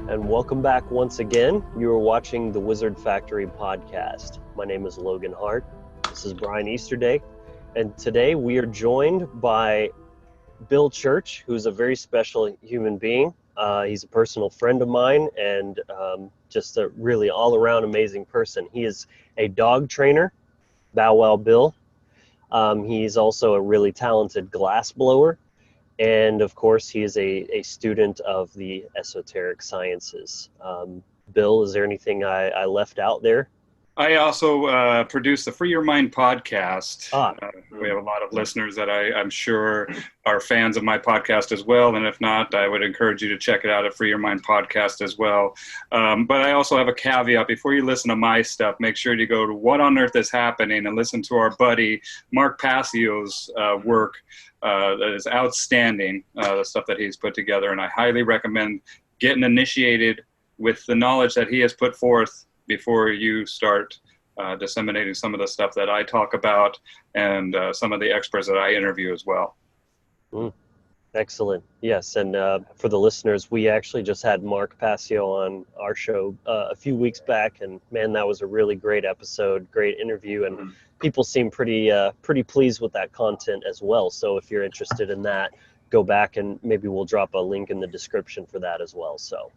and welcome back once again. You are watching the Wizard Factory podcast. My name is Logan Hart. This is Brian Easterday, and today we are joined by Bill Church, who's a very special human being. He's a personal friend of mine and just a really all-around amazing person. He is a dog trainer, Bow Wow Bill. He's also a really talented glass blower. And of course, he is a student of the esoteric sciences. Bill, is there anything I left out there? I also produce the Free Your Mind podcast. We have a lot of listeners that I'm sure are fans of my podcast as well. And if not, I would encourage you to check it out at Free Your Mind podcast as well. But I also have a caveat. Before you listen to my stuff, make sure to go to What on Earth is Happening and listen to our buddy Mark Passio's work. That is outstanding, the stuff that he's put together. And I highly recommend getting initiated with the knowledge that he has put forth before you start disseminating some of the stuff that I talk about and some of the experts that I interview as well. Excellent. Yes. And for the listeners, we actually just had Mark Passio on our show a few weeks back. And man, that was a really great episode, great interview. And people seem pretty pleased with that content as well. So if you're interested in that, go back and maybe we'll drop a link in the description for that as well. So.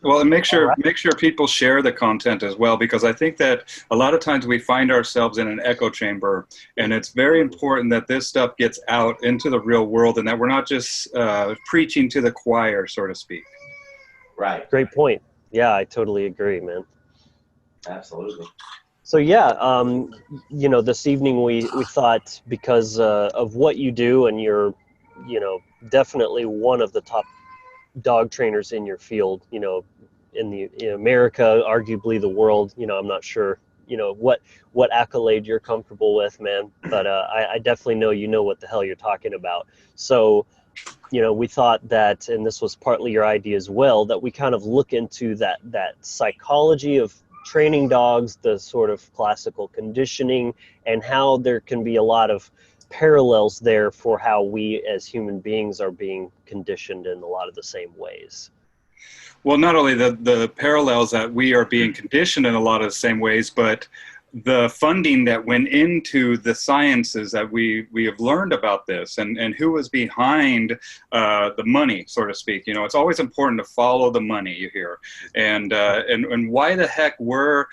Well, and make sure people share the content as well, because I think that a lot of times we find ourselves in an echo chamber, and it's very important that this stuff gets out into the real world and that we're not just preaching to the choir, so to speak. Right. Great point. Yeah, I totally agree, man. Absolutely. So yeah, this evening we thought, because of what you do, and you're, definitely one of the top dog trainers in your field, in America, arguably the world. I'm not sure, what accolade you're comfortable with, man, but I definitely know what the hell you're talking about. So, we thought that, and this was partly your idea as well, that we kind of look into that psychology of training dogs, the sort of classical conditioning, and how there can be a lot of parallels there for how we as human beings are being conditioned in a lot of the same ways. Well, not only the parallels that we are being conditioned in a lot of the same ways, but the funding that went into the sciences that we have learned about this, and who was behind the money, so to speak. It's always important to follow the money, you hear. And why the heck were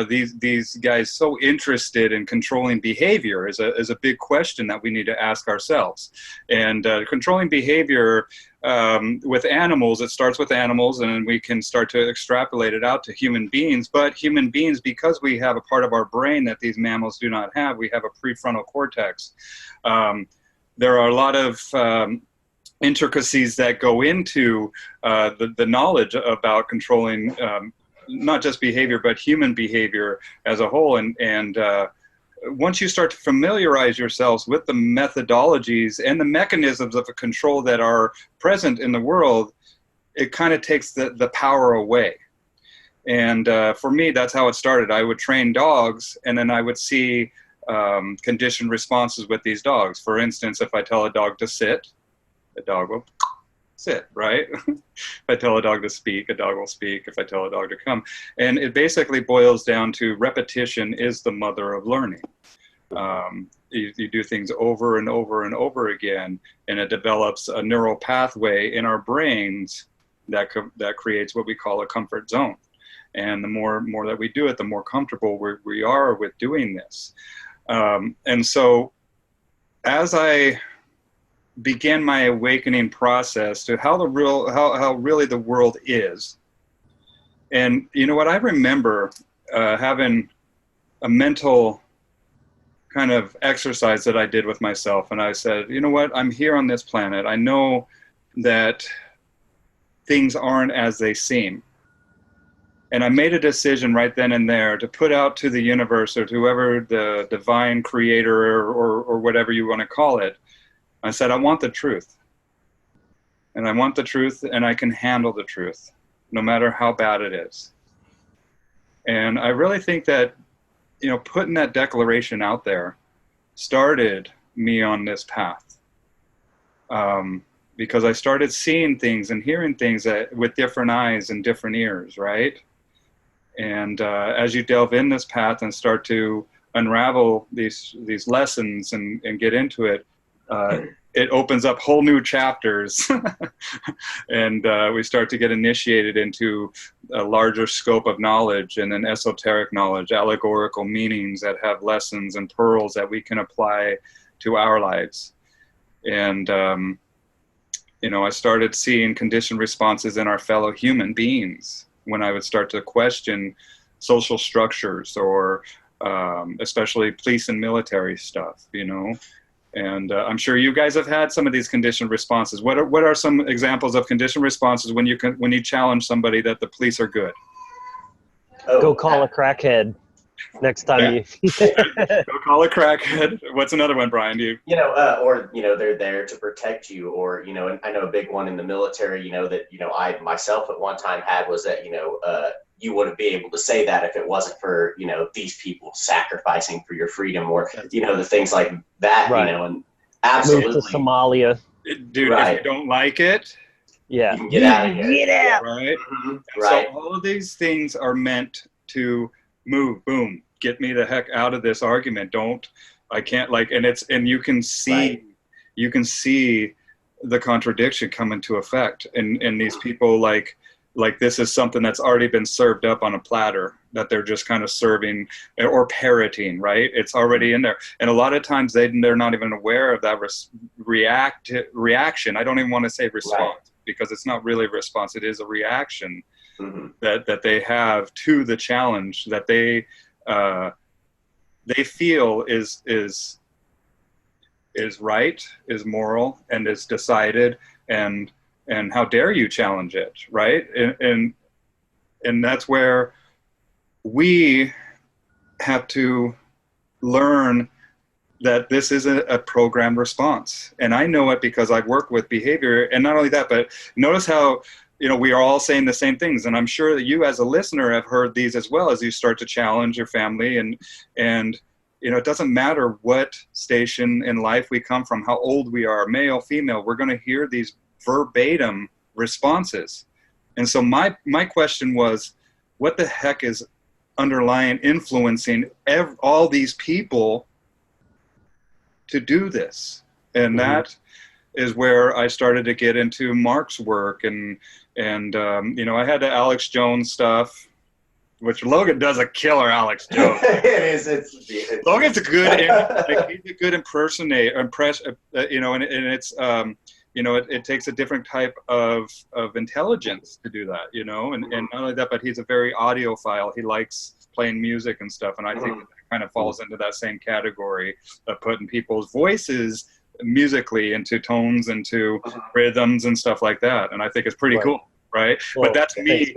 these guys so interested in controlling behavior is a big question that we need to ask ourselves. And controlling behavior with animals, it starts with animals, and we can start to extrapolate it out to human beings. But human beings, because we have a part of our brain that these mammals do not have, we have a prefrontal cortex. There are a lot of intricacies that go into the knowledge about controlling not just behavior, but human behavior as a whole. And once you start to familiarize yourselves with the methodologies and the mechanisms of control that are present in the world, it kind of takes the power away. And for me, that's how it started. I would train dogs, and then I would see conditioned responses with these dogs. For instance, if I tell a dog to sit, the dog will sit, right? If I tell a dog to speak, a dog will speak. If I tell a dog to come. And it basically boils down to repetition is the mother of learning. You do things over and over and over again, and it develops a neural pathway in our brains that creates what we call a comfort zone. And the more that we do it, the more comfortable we are with doing this. And so as I began my awakening process to how really the world is. And what I remember having a mental kind of exercise that I did with myself. And I said, you know what, I'm here on this planet. I know that things aren't as they seem. And I made a decision right then and there to put out to the universe, or to whoever the divine creator or whatever you want to call it, I said, I want the truth. And I want the truth, and I can handle the truth, no matter how bad it is. And I really think that, putting that declaration out there started me on this path. because I started seeing things and hearing things with different eyes and different ears, right? And as you delve in this path and start to unravel these lessons and get into it, it opens up whole new chapters. And we start to get initiated into a larger scope of knowledge, and an esoteric knowledge, allegorical meanings that have lessons and pearls that we can apply to our lives. And I started seeing conditioned responses in our fellow human beings when I would start to question social structures, or especially police and military stuff, And I'm sure you guys have had some of these conditioned responses. What are some examples of conditioned responses when you challenge somebody that the police are good? Go call a crackhead next time. Go call a crackhead. What's another one, Brian? Or they're there to protect you, or and I know a big one in the military. That I myself at one time had was that you wouldn't be able to say that if it wasn't for these people sacrificing for your freedom, or the things like that. Right. And absolutely. Move to Somalia, dude. Right. If you don't like it, yeah, you can get out of here. Get out. Right. Mm-hmm. Right. So all of these things are meant to move. Boom. Get me the heck out of this argument. I can't and you can see. Right. You can see the contradiction come into effect, and these people like this is something that's already been served up on a platter that they're just kind of serving or parroting, right? It's already in there. And a lot of times they're not even aware of that reaction. I don't even want to say response, right, because it's not really a response. It is a reaction, mm-hmm, that they have to the challenge that they feel is right, is moral, and is decided, and how dare you challenge it, right? And that's where we have to learn that this is a programmed response. And I know it because I've worked with behavior. And not only that, but notice how, we are all saying the same things. And I'm sure that you as a listener have heard these as well, as you start to challenge your family. And it doesn't matter what station in life we come from, how old we are, male, female, we're going to hear these verbatim responses. And so my question was, what the heck is underlying influencing all these people to do this? And mm-hmm, that is where I started to get into Mark's work, and I had the Alex Jones stuff, which Logan does a killer Alex Jones. It is. Logan's a good, he's a good impersonator, and it's it takes a different type of intelligence to do that, and not only that, but he's a very audiophile. He likes playing music and stuff, and I think that kind of falls into that same category of putting people's voices musically into tones, into rhythms and stuff like that. And I think it's pretty cool, right? Well, but that's me.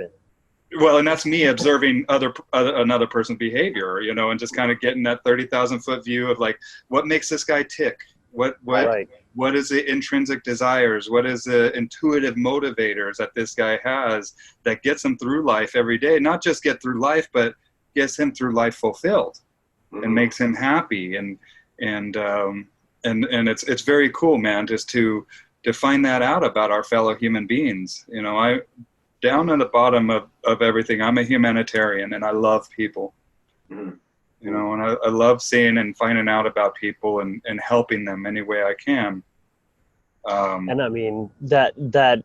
Well, and that's me observing another person's behavior, and just kind of getting that 30,000-foot view of like, what makes this guy tick? What is the intrinsic desires? What is the intuitive motivators that this guy has that gets him through life every day? Not just get through life, but gets him through life fulfilled, mm-hmm, and makes him happy. And it's very cool, man, just to find that out about our fellow human beings. Down at the bottom of everything, I'm a humanitarian, and I love people. Mm-hmm. And I love seeing and finding out about people and helping them any way I can. And I mean, that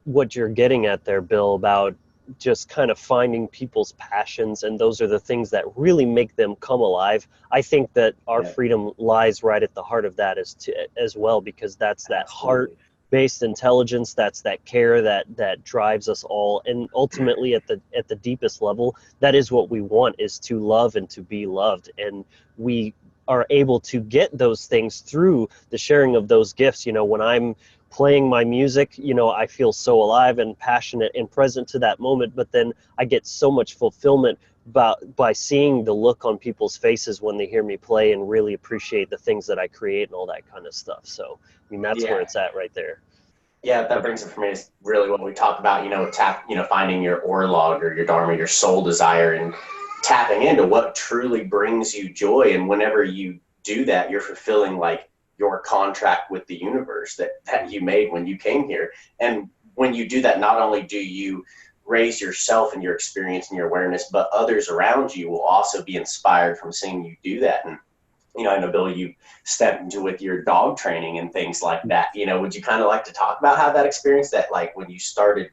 what you're getting at there, Bill, about just kind of finding people's passions, and those are the things that really make them come alive. I think that our freedom lies right at the heart of that as well, because that's that heart-based intelligence, that's that care that drives us all, and ultimately at the deepest level, that is what we want, is to love and to be loved. And we are able to get those things through the sharing of those gifts. When I'm playing my music, I feel so alive and passionate and present to that moment, but then I get so much fulfillment by seeing the look on people's faces when they hear me play and really appreciate the things that I create and all that kind of stuff. So, I mean, that's where it's at right there. Yeah, that brings it for me is really what we talked about, finding your orlog or your dharma, your soul desire, and tapping into what truly brings you joy. And whenever you do that, you're fulfilling like your contract with the universe that you made when you came here. And when you do that, not only do you raise yourself and your experience and your awareness, but others around you will also be inspired from seeing you do that. And, you know, I know, Bill, you stepped into with your dog training and things like that. You know, would you kind of like to talk about how that experience, that like when you started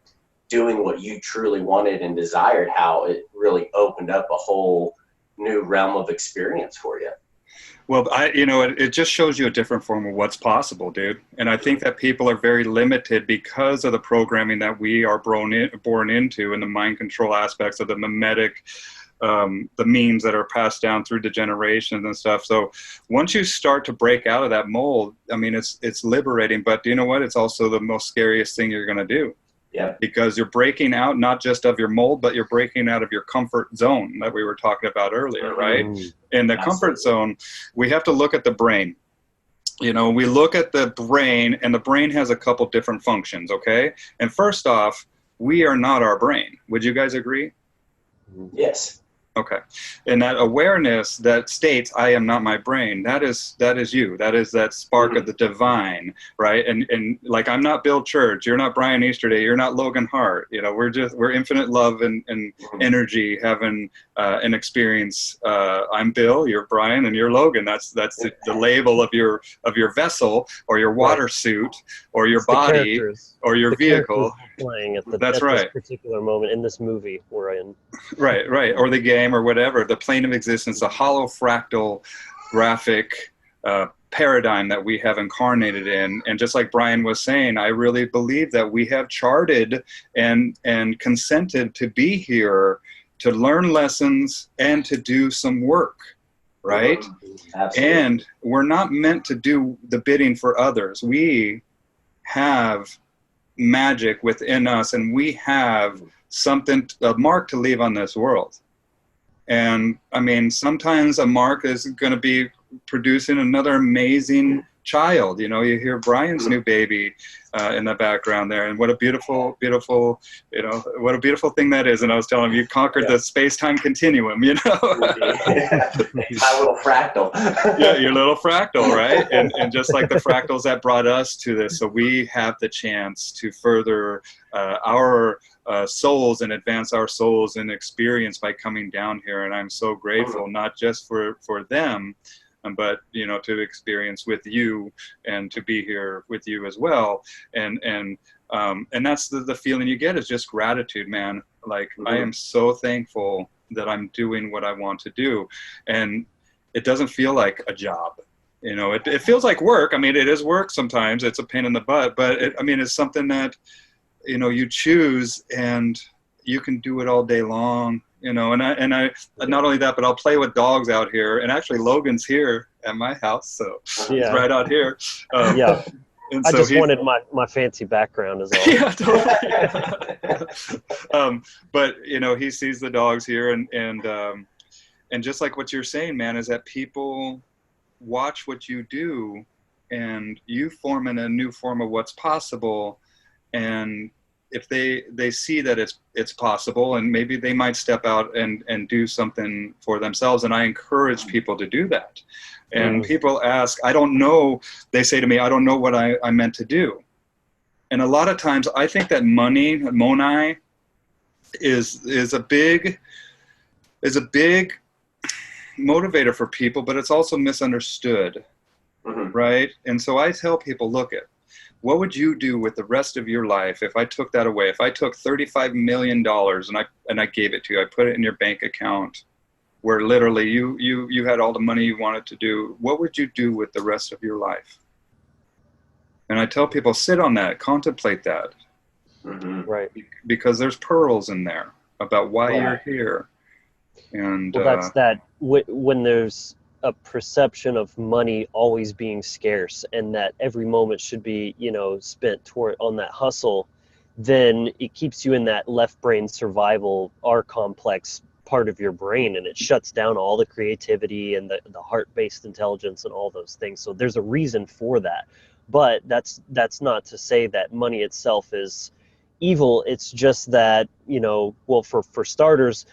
doing what you truly wanted and desired, how it really opened up a whole new realm of experience for you? Well, it just shows you a different form of what's possible, dude. And I think that people are very limited because of the programming that we are born into, and the mind control aspects of the mimetic, the memes that are passed down through the generations and stuff. So once you start to break out of that mold, I mean, it's liberating, but do you know what? It's also the most scariest thing you're going to do. Yeah. Because you're breaking out not just of your mold, but you're breaking out of your comfort zone that we were talking about earlier, right? In the comfort zone, we have to look at the brain. You know, we look at the brain, and the brain has a couple different functions, okay? And first off, we are not our brain. Would you guys agree? Yes. Okay. And that awareness that states, I am not my brain, that is you. That is that spark of the divine, right? And like, I'm not Bill Church, you're not Brian Easterday, you're not Logan Hart. You know, we're infinite love and energy having an experience. I'm Bill, you're Brian, and you're Logan. That's the label of your vessel, or your water suit, or your body, or your vehicle. Playing at That's right. This particular moment in this movie we're in. Right. Or the game, or whatever, the plane of existence, the hollow fractal graphic paradigm that we have incarnated in. And just like Brian was saying, I really believe that we have charted and consented to be here to learn lessons and to do some work, right? Absolutely. And we're not meant to do the bidding for others. We have magic within us, and we have a mark to leave on this world. And I mean, sometimes a mark is going to be producing another amazing child. You know, you hear Brian's new baby in the background there, and what a beautiful, what a beautiful thing that is. And I was telling him, you conquered the space-time continuum, you know. My little fractal. Yeah, your little fractal, right? And just like the fractals that brought us to this, so we have the chance to further our souls and advance our souls in experience by coming down here. And I'm so grateful, not just for them, but, you know, to experience with you and to be here with you as well. And that's the feeling you get, is just gratitude, man. Like, I am so thankful that I'm doing what I want to do. And it doesn't feel like a job. You know, it feels like work. I mean, it is work sometimes. It's a pain in the butt, but it's something that, you know, you choose, and you can do it all day long. You know, and I not only that, but I'll play with dogs out here. And actually, Logan's here at my house, so he's right out here. Yeah. And I so just wanted my fancy background as well. Yeah, totally. But you know, he sees the dogs here, and just like what you're saying, man, is that people watch what you do, and you form in a new form of what's possible. And if they see that it's possible, and maybe they might step out and do something for themselves. And I encourage people to do that. And people ask, I don't know, they say to me, I don't know what I meant to do. And a lot of times I think that money is a big motivator for people, but it's also misunderstood. Right? And so I tell people, look, what would you do with the rest of your life if I took that away? If I took $35 million and I gave it to you, I put it in your bank account, where literally you had all the money you wanted to do, what would you do with the rest of your life? And I tell people, sit on that, contemplate that. Right. Because there's pearls in there about why you're here. And well, that's that when there's a perception of money always being scarce, and that every moment should be, you know, spent on that hustle, then it keeps you in that left brain survival R complex part of your brain, and it shuts down all the creativity and the heart-based intelligence and all those things. So there's a reason for that. But that's not to say that money itself is evil. It's just that, you know, well, for starters,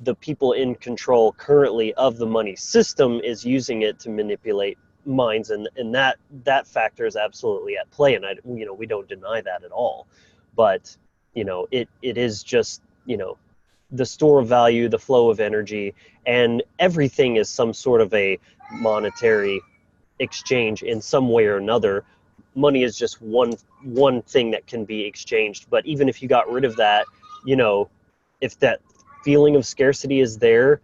the people in control currently of the money system is using it to manipulate minds, and that factor is absolutely at play, and we don't deny that at all. But it is just the store of value, the flow of energy, and everything is some sort of a monetary exchange in some way or another. Money is just one thing that can be exchanged, but even if you got rid of that, if that feeling of scarcity is there,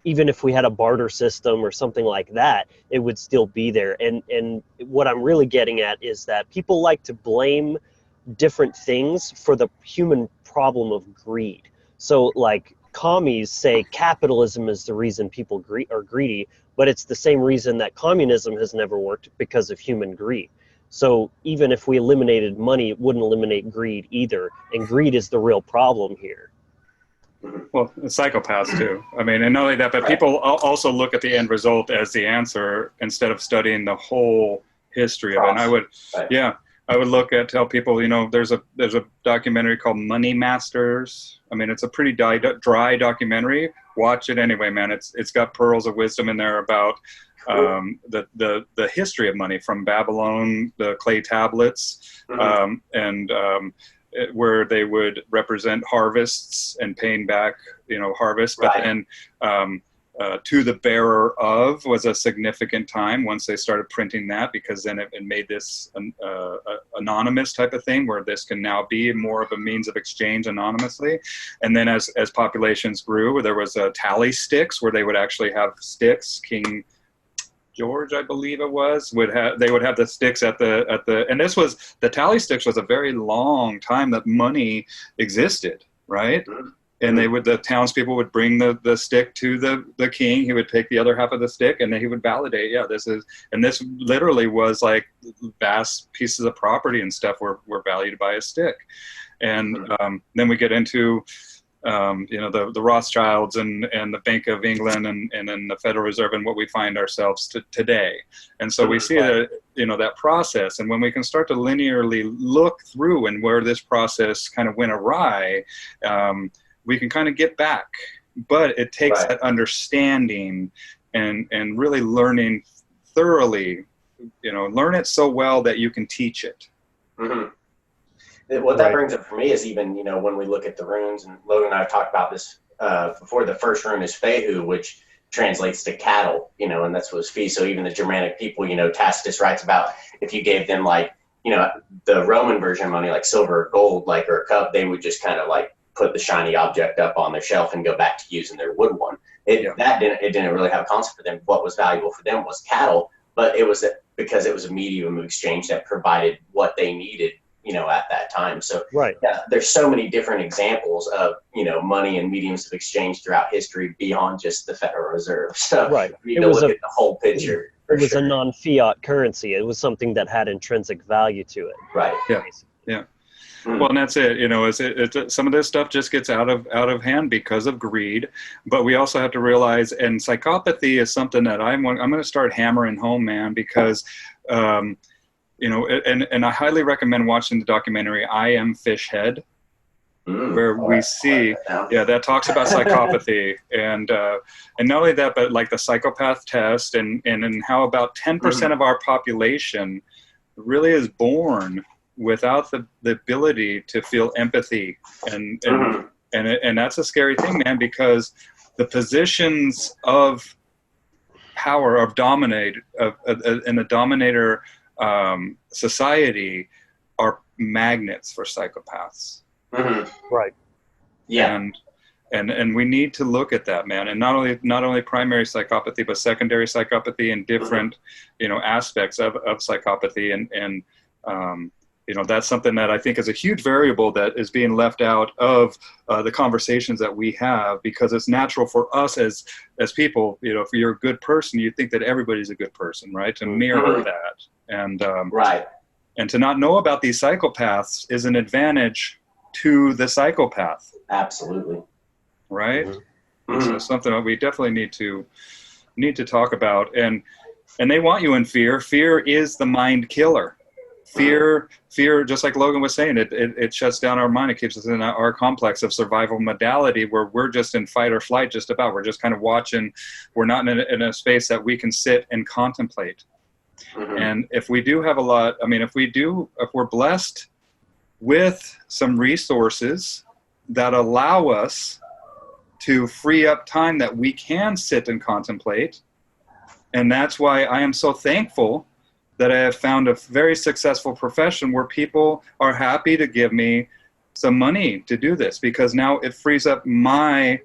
even if we had a barter system or something like that, it would still be there. And what I'm really getting at is that people like to blame different things for the human problem of greed. So like commies say capitalism is the reason people are greedy, but it's the same reason that communism has never worked, because of human greed. So even if we eliminated money, it wouldn't eliminate greed either. And greed is the real problem here. Well, psychopaths too. I mean, and not only that, but people also look at the end result as the answer instead of studying the whole history of it. And I would, I would tell people, there's a documentary called Money Masters. I mean, it's a pretty dry documentary. Watch it anyway, man. It's got pearls of wisdom in there about the history of money from Babylon, the clay tablets, where they would represent harvests and paying back, harvest, but then to the bearer of was a significant time once they started printing that, because then it made this anonymous type of thing where this can now be more of a means of exchange anonymously. And then as populations grew, there was tally sticks where they would actually have sticks. King George, I believe it was, they would have the sticks and the tally sticks was a very long time that money existed, right? And the townspeople would bring the stick to the king. He would take the other half of the stick, and then he would validate, this literally was like vast pieces of property and stuff were valued by a stick. And then we get into the Rothschilds and the Bank of England and then the Federal Reserve and what we find ourselves today. And so we see that process. And when we can start to linearly look through and where this process kind of went awry, we can kind of get back. But it takes that understanding and really learning thoroughly, learn it so well that you can teach it. What that brings up for me is even, when we look at the runes, and Logan and I have talked about this before, the first rune is Fehu, which translates to cattle, and that's what it's fee. So even the Germanic people, Tacitus writes about if you gave them the Roman version of money, like silver or gold, or a cup, they would just kind of put the shiny object up on their shelf and go back to using their wood one. It didn't really have a concept for them. What was valuable for them was cattle, but it was because it was a medium of exchange that provided what they needed, at that time. So there's so many different examples of, money and mediums of exchange throughout history beyond just the Federal Reserve. So you need to look at the whole picture. It was a non-fiat currency. It was something that had intrinsic value to it. Right. Yeah. Well, and that's it. Some of this stuff just gets out of hand because of greed, but we also have to realize, and psychopathy is something that I'm going to start hammering home, man, because and I highly recommend watching the documentary I Am Fish Head, where we see, that talks about psychopathy, and not only that, but like the psychopath test, and how about 10% of our population really is born without the ability to feel empathy, and that's a scary thing, man, because the positions of power of dominate in the dominator society are magnets for psychopaths. Right. Yeah. And we need to look at that, man. And not only primary psychopathy, but secondary psychopathy and different, aspects of psychopathy. And that's something that I think is a huge variable that is being left out of the conversations that we have, because it's natural for us as people, if you're a good person, you think that everybody's a good person, right? To mirror that. And and to not know about these psychopaths is an advantage to the psychopath. Absolutely. Right? So something that we definitely need to talk about. And they want you in fear. Fear is the mind killer. Fear, just like Logan was saying, it shuts down our mind. It keeps us in our complex of survival modality where we're just in fight or flight, we're just kind of watching. We're not in a space that we can sit and contemplate. And if we do have a lot, I mean, if we're blessed with some resources that allow us to free up time that we can sit and contemplate. And that's why I am so thankful that I have found a very successful profession where people are happy to give me some money to do this, because now it frees up my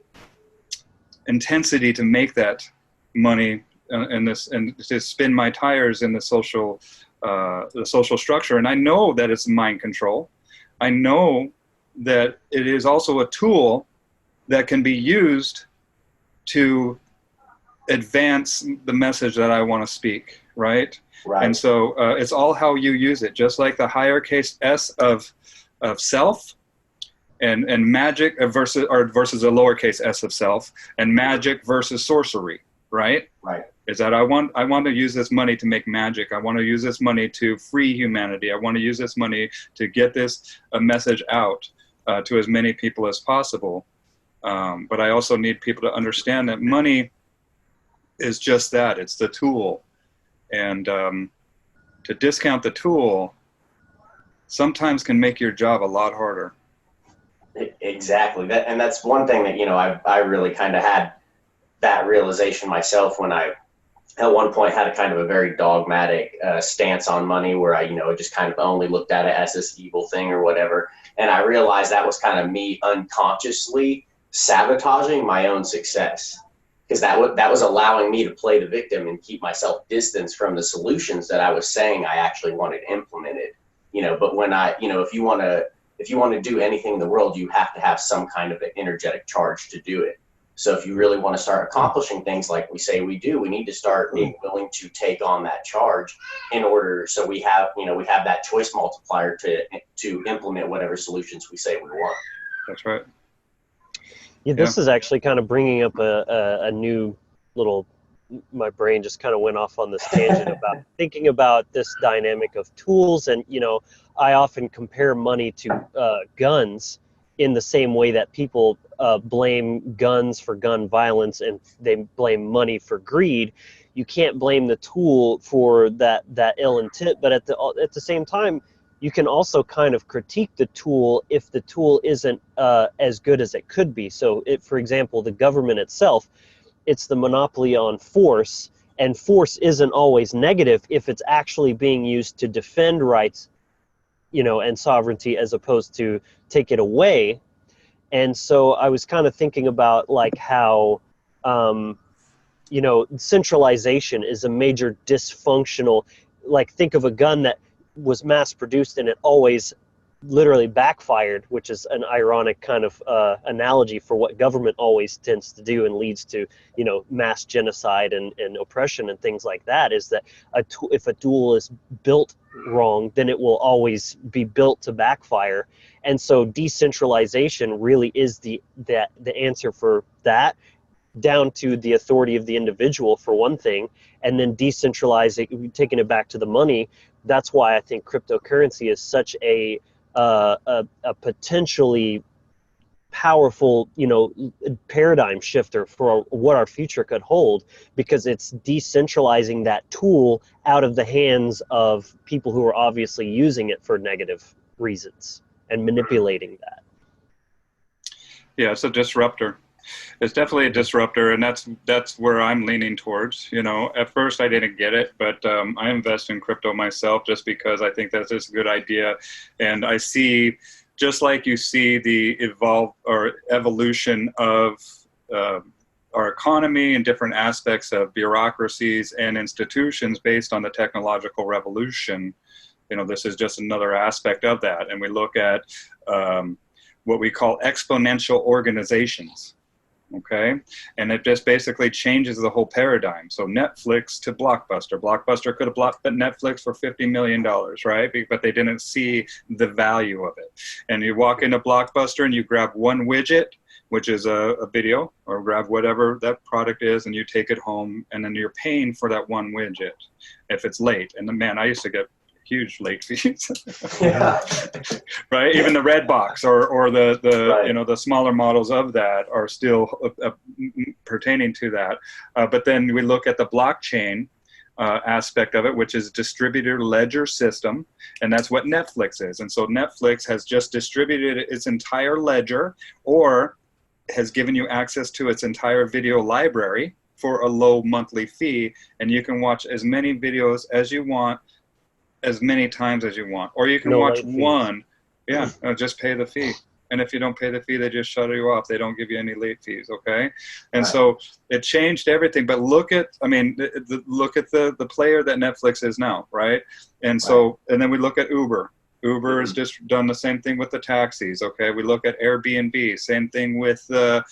intensity to make that money and to spin my tires in the social structure. And I know that it's mind control. I know that it is also a tool that can be used to advance the message that I want to speak, right? Right. And so it's all how you use it, just like the higher case S of self and magic versus a lowercase s of self, and magic versus sorcery, right? Right. Is that I want to use this money to make magic. I want to use this money to free humanity. I want to use this money to get this message out to as many people as possible. But I also need people to understand that money is just that. It's the tool. And to discount the tool sometimes can make your job a lot harder. Exactly. And that's one thing that, I really kind of had that realization myself when I, at one point, had a kind of a very dogmatic stance on money, where I, just kind of only looked at it as this evil thing or whatever. And I realized that was kind of me unconsciously sabotaging my own success, because that was allowing me to play the victim and keep myself distanced from the solutions that I was saying I actually wanted implemented. But when if you want to do anything in the world, you have to have some kind of an energetic charge to do it. So if you really want to start accomplishing things like we say we do, we need to start being willing to take on that charge in order, so we have that choice multiplier to implement whatever solutions we say we want. That's right. Yeah, this is actually kind of bringing up a new little, my brain just kind of went off on this tangent about thinking about this dynamic of tools. And, I often compare money to guns, in the same way that people blame guns for gun violence and they blame money for greed. You can't blame the tool for that ill intent, but at the same time, you can also kind of critique the tool if the tool isn't as good as it could be. So, for example, the government itself, it's the monopoly on force, and force isn't always negative if it's actually being used to defend rights, and sovereignty, as opposed to take it away. And so I was kind of thinking about like how, centralization is a major dysfunctional, like think of a gun that was mass produced and it always literally backfired, which is an ironic kind of analogy for what government always tends to do and leads to, mass genocide and oppression and things like that, is that if a tool is built wrong, then it will always be built to backfire. And so decentralization really is the answer for that, down to the authority of the individual for one thing, and then decentralizing, taking it back to the money. That's why I think cryptocurrency is such a potentially powerful, paradigm shifter for what our future could hold, because it's decentralizing that tool out of the hands of people who are obviously using it for negative reasons and manipulating that. Yeah, it's a disruptor. It's definitely a disruptor, and that's where I'm leaning towards. At first I didn't get it, but I invest in crypto myself just because I think that's just a good idea. And I see, just like you see the evolution of our economy and different aspects of bureaucracies and institutions based on the technological revolution, this is just another aspect of that. And we look at what we call exponential organizations. Okay, and it just basically changes the whole paradigm. So Netflix to Blockbuster. Blockbuster could have bought Netflix for $50 million, right? But they didn't see the value of it. And you walk into Blockbuster and you grab one widget, which is a video, or grab whatever that product is, and you take it home, and then you're paying for that one widget if it's late. And man, I used to get huge late fees. Yeah. Right, even the red box or the Right. The smaller models of that are still pertaining to that. But then we look at the blockchain, aspect of it, which is distributed ledger system, and that's what Netflix is. And so Netflix has just distributed its entire ledger, or has given you access to its entire video library for a low monthly fee, and you can watch as many videos as you want, as many times as you want, or you can No watch late fees. one. Yeah, just pay the fee. And if you don't pay the fee, they just shut you off. They don't give you any late fees, okay? And so it changed everything. But look at, I mean, look at the player that Netflix is now, right? And so, and then we look at Uber. Uber has just done the same thing with the taxis, okay? We look at Airbnb, same thing with the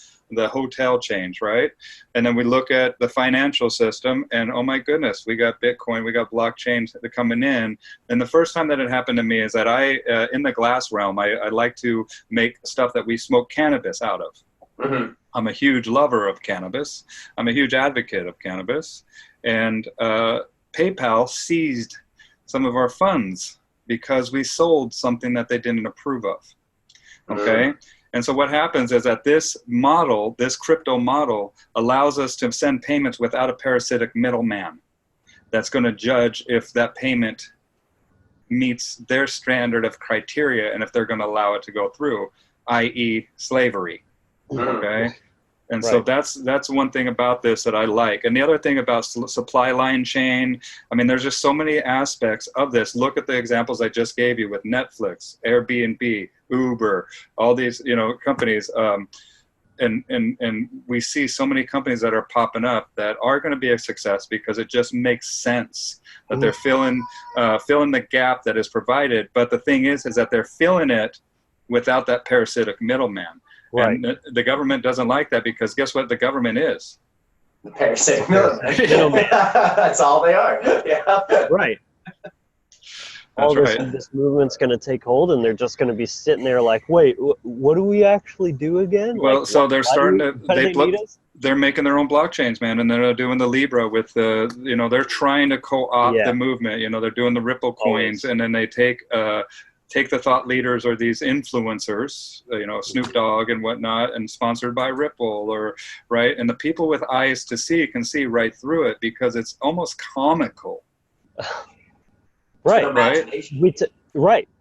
hotel chains, right? And then we look at the financial system, and oh my goodness, we got Bitcoin, we got blockchains that are coming in. And the first time that it happened to me is that in the glass realm, I like to make stuff that we smoke cannabis out of. I'm a huge lover of cannabis. I'm a huge advocate of cannabis. And PayPal seized some of our funds because we sold something that they didn't approve of, okay? And so what happens is that this model, this crypto model, allows us to send payments without a parasitic middleman that's going to judge if that payment meets their standard of criteria and if they're going to allow it to go through, i.e. slavery, okay? And so that's one thing about this that I like. And the other thing about supply line chain, I mean, there's just so many aspects of this. Look at the examples I just gave you with Netflix, Airbnb, Uber, all these, you know, companies. And we see so many companies that are popping up that are going to be a success because it just makes sense that they're filling the gap that is provided. But the thing is that they're filling it without that parasitic middleman. Right. And the government doesn't like that because guess what the government is? The parasitic middleman. That's all they are. Yeah. Right. All this movement's going to take hold, and they're just going to be sitting there like, wait, what do we actually do again? Well, like, so they're starting to, they're making their own blockchains, man, and they're doing the Libra with the, you know, they're trying to co-opt the movement. You know, they're doing the Ripple coins, and then they take the thought leaders or these influencers, you know, Snoop Dogg and whatnot, and sponsored by Ripple, or right, and the people with eyes to see can see right through it because it's almost comical. Right.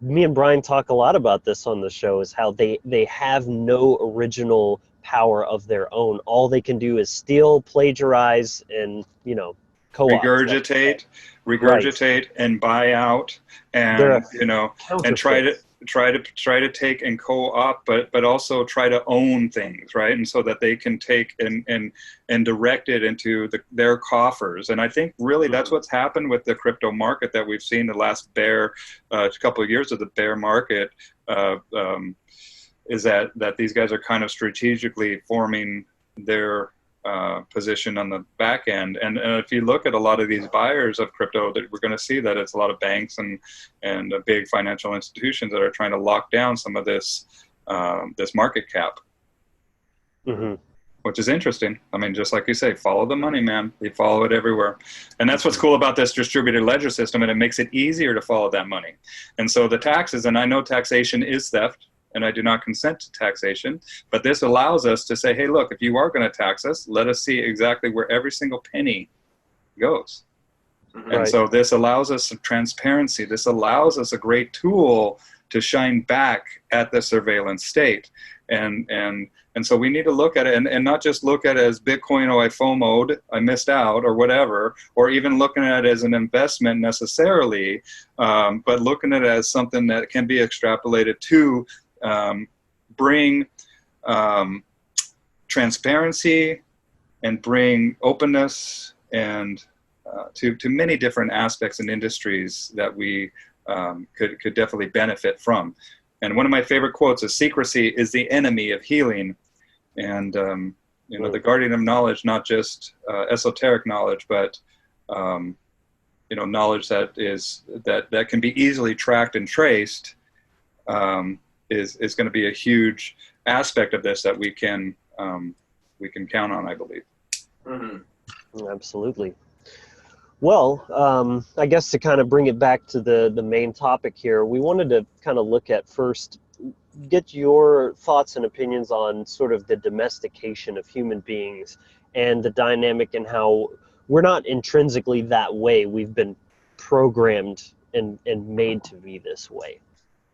Me and Brian talk a lot about this on the show, is how they have no original power of their own. All they can do is steal, plagiarize, and, you know, co-opt. Regurgitate and buy out, and you know, and try to take and co-opt, but also try to own things, right? And so that they can take and direct it into their coffers. And I think really that's what's happened with the crypto market that we've seen the last couple of years of the bear market, is that these guys are kind of strategically forming their position on the back end. And if you look at a lot of these buyers of crypto, that we're going to see that it's a lot of banks and big financial institutions that are trying to lock down some of this market cap, which is interesting. I mean, just like you say, follow the money, man. They follow it everywhere. And that's what's cool about this distributed ledger system, and it makes it easier to follow that money. And so the taxes, and I know taxation is theft, and I do not consent to taxation, but this allows us to say, hey, look, if you are going to tax us, let us see exactly where every single penny goes. And so this allows us some transparency. This allows us a great tool to shine back at the surveillance state. And so we need to look at it and not just look at it as Bitcoin, oh, I FOMO'd, I missed out, or whatever, or even looking at it as an investment necessarily, but looking at it as something that can be extrapolated to bring transparency and bring openness and to many different aspects and industries that we could definitely benefit from. And one of my favorite quotes is, secrecy is the enemy of healing. And you know, the guardian of knowledge, not just esoteric knowledge, but you know, knowledge that can be easily tracked and traced, is going to be a huge aspect of this that we can count on, I believe. Absolutely. Well, I guess to kind of bring it back to the main topic here, we wanted to kind of look at first, get your thoughts and opinions on sort of the domestication of human beings and the dynamic and how we're not intrinsically that way. We've been programmed and made to be this way.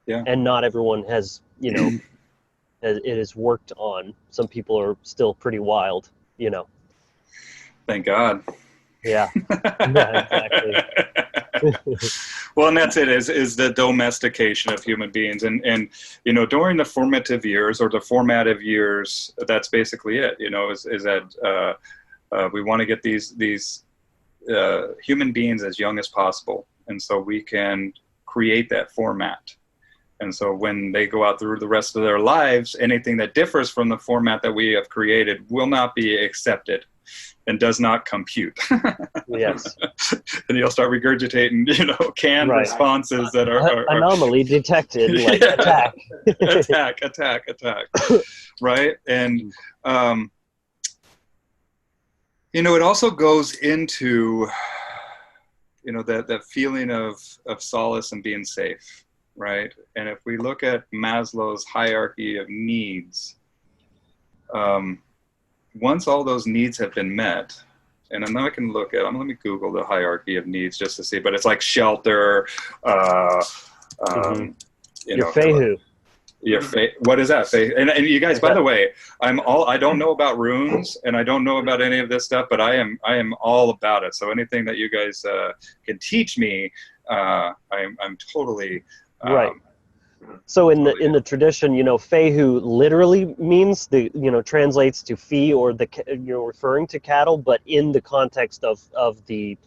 Yeah. And not everyone has, you know, it is worked on. Some people are still pretty wild, you know. Thank God. Yeah. Yeah, exactly. Well, and that's it, is the domestication of human beings. And you know, during the formative years or the formative years, that's basically it, you know, is that we want to get these human beings as young as possible. And so we can create that format. And so when they go out through the rest of their lives, anything that differs from the format that we have created will not be accepted and does not compute. Yes. And you'll start regurgitating, you know, canned responses that are anomaly detected, like attack. attack, right? And, you know, it also goes into, you know, that feeling of solace and being safe, right? And if we look at Maslow's hierarchy of needs, once all those needs have been met, and then I can look at, let me Google the hierarchy of needs just to see, but it's like shelter, you know, Fehu. What is that? And you guys, by the way, I don't know about runes and I don't know about any of this stuff, but I am all about it. So anything that you guys can teach me, I'm totally right. So in the tradition, you know, Fehu literally means translates to fee, or referring to cattle, but in the context of the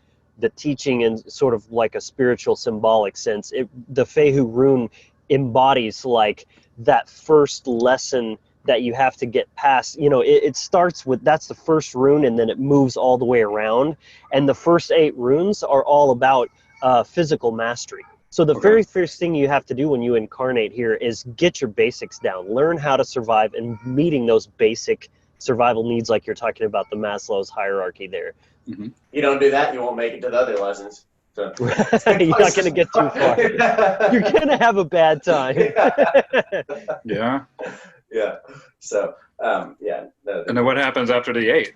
teaching in sort of like a spiritual symbolic sense, the Fehu rune embodies like that first lesson that you have to get past. You know, it starts with, that's the first rune, and then it moves all the way around. And the first 8 runes are all about physical mastery. So the very first thing you have to do when you incarnate here is get your basics down, learn how to survive, and meeting those basic survival needs, like you're talking about the Maslow's hierarchy there. Mm-hmm. You don't do that, you won't make it to the other lessons. So. You're not going to get too far. You're going to have a bad time. Yeah. Yeah. So, yeah. And then what happens after the 8?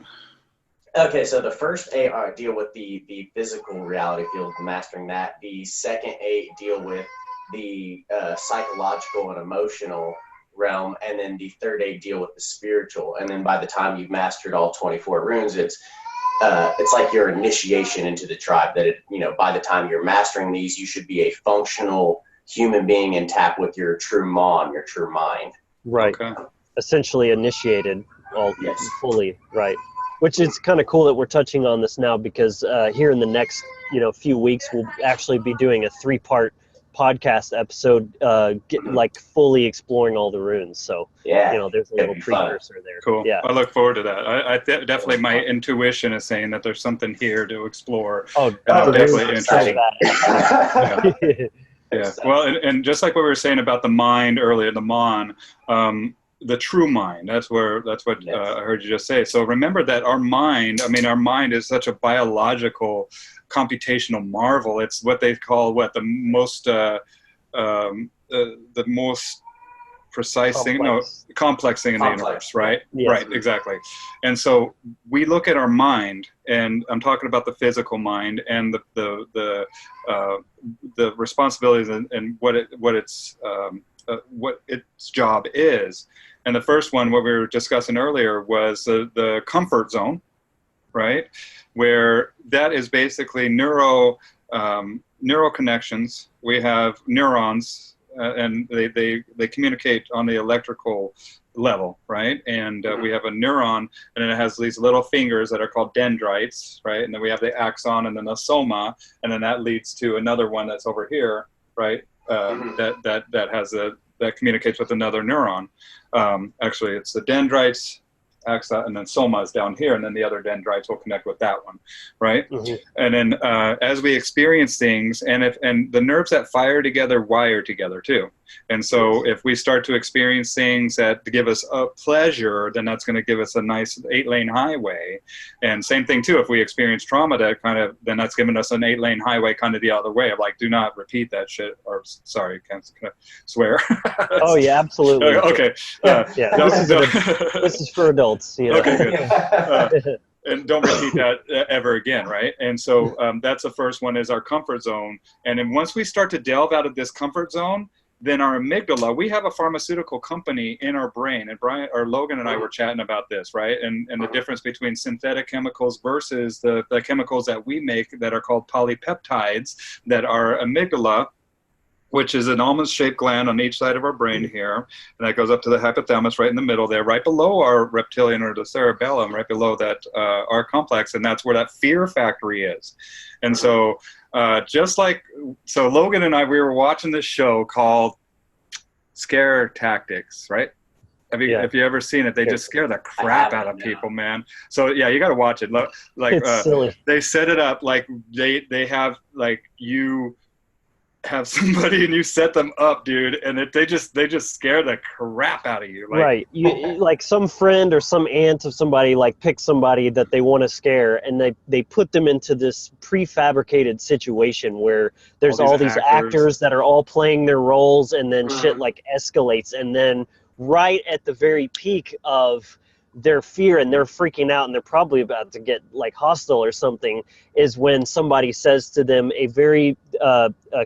Okay, so the first 8 deal with the physical reality field, mastering that. The second 8 deal with the psychological and emotional realm, and then the third 8 deal with the spiritual. And then by the time you've mastered all 24 runes, it's like your initiation into the tribe. That by the time you're mastering these, you should be a functional human being intact with your true mon, your true mind. Right. Okay. Essentially initiated fully. Right. Which is kind of cool that we're touching on this now, because here in the next few weeks we'll actually be doing a 3-part podcast episode, fully exploring all the runes. So there's a little precursor there. Cool. Yeah, I look forward to that. I definitely, my intuition is saying that there's something here to explore. I'm definitely interested. Yeah. Well, and just like what we were saying about the mind earlier, the mon, the true mind, that's what I heard you just say. So remember that our mind is such a biological, computational marvel. It's what they call the most precise complex thing in the universe, right? Yes. Right, exactly. And so we look at our mind, and I'm talking about the physical mind and the responsibilities and what its job is. And the first one, what we were discussing earlier, was the comfort zone, right? Where that is basically neural connections. We have neurons, and they communicate on the electrical level, right? And we have a neuron, and then it has these little fingers that are called dendrites, right? And then we have the axon, and then the soma, and then that leads to another one that's over here, right? That communicates with another neuron. Actually, it's the dendrites, axa, and then soma is down here, and then the other dendrites will connect with that one, right? Mm-hmm. And then as we experience things, and the nerves that fire together wire together too. And so if we start to experience things that give us a pleasure, then that's going to give us a nice 8-lane highway. And same thing too, if we experience trauma, then that's giving us an 8-lane highway kind of the other way of like, do not repeat that shit, or sorry, can I swear? Oh yeah, absolutely. Okay. This is for adults. Okay, good. and don't repeat that ever again, right? And so that's the first one, is our comfort zone. And then once we start to delve out of this comfort zone, then our amygdala, we have a pharmaceutical company in our brain, and Brian or Logan and I were chatting about this, right? And the difference between synthetic chemicals versus the chemicals that we make that are called polypeptides, that our amygdala, which is an almond-shaped gland on each side of our brain here, and that goes up to the hypothalamus right in the middle there, right below our reptilian or the cerebellum, right below that our complex, and that's where that fear factory is. And so just like, so Logan and I, we were watching this show called Scare Tactics, right? Have you ever seen it? They just scare the crap out of people, man. So yeah, you got to watch it. Like It's silly. they set it up like they have, like, you have somebody and you set them up, dude, and they just scare the crap out of you. Like, right. You, like some friend or some aunt of somebody like picks somebody that they want to scare, and they put them into this prefabricated situation where there's all these actors that are all playing their roles, and then shit like escalates, and then right at the very peak of their fear and they're freaking out and they're probably about to get like hostile or something, is when somebody says to them a very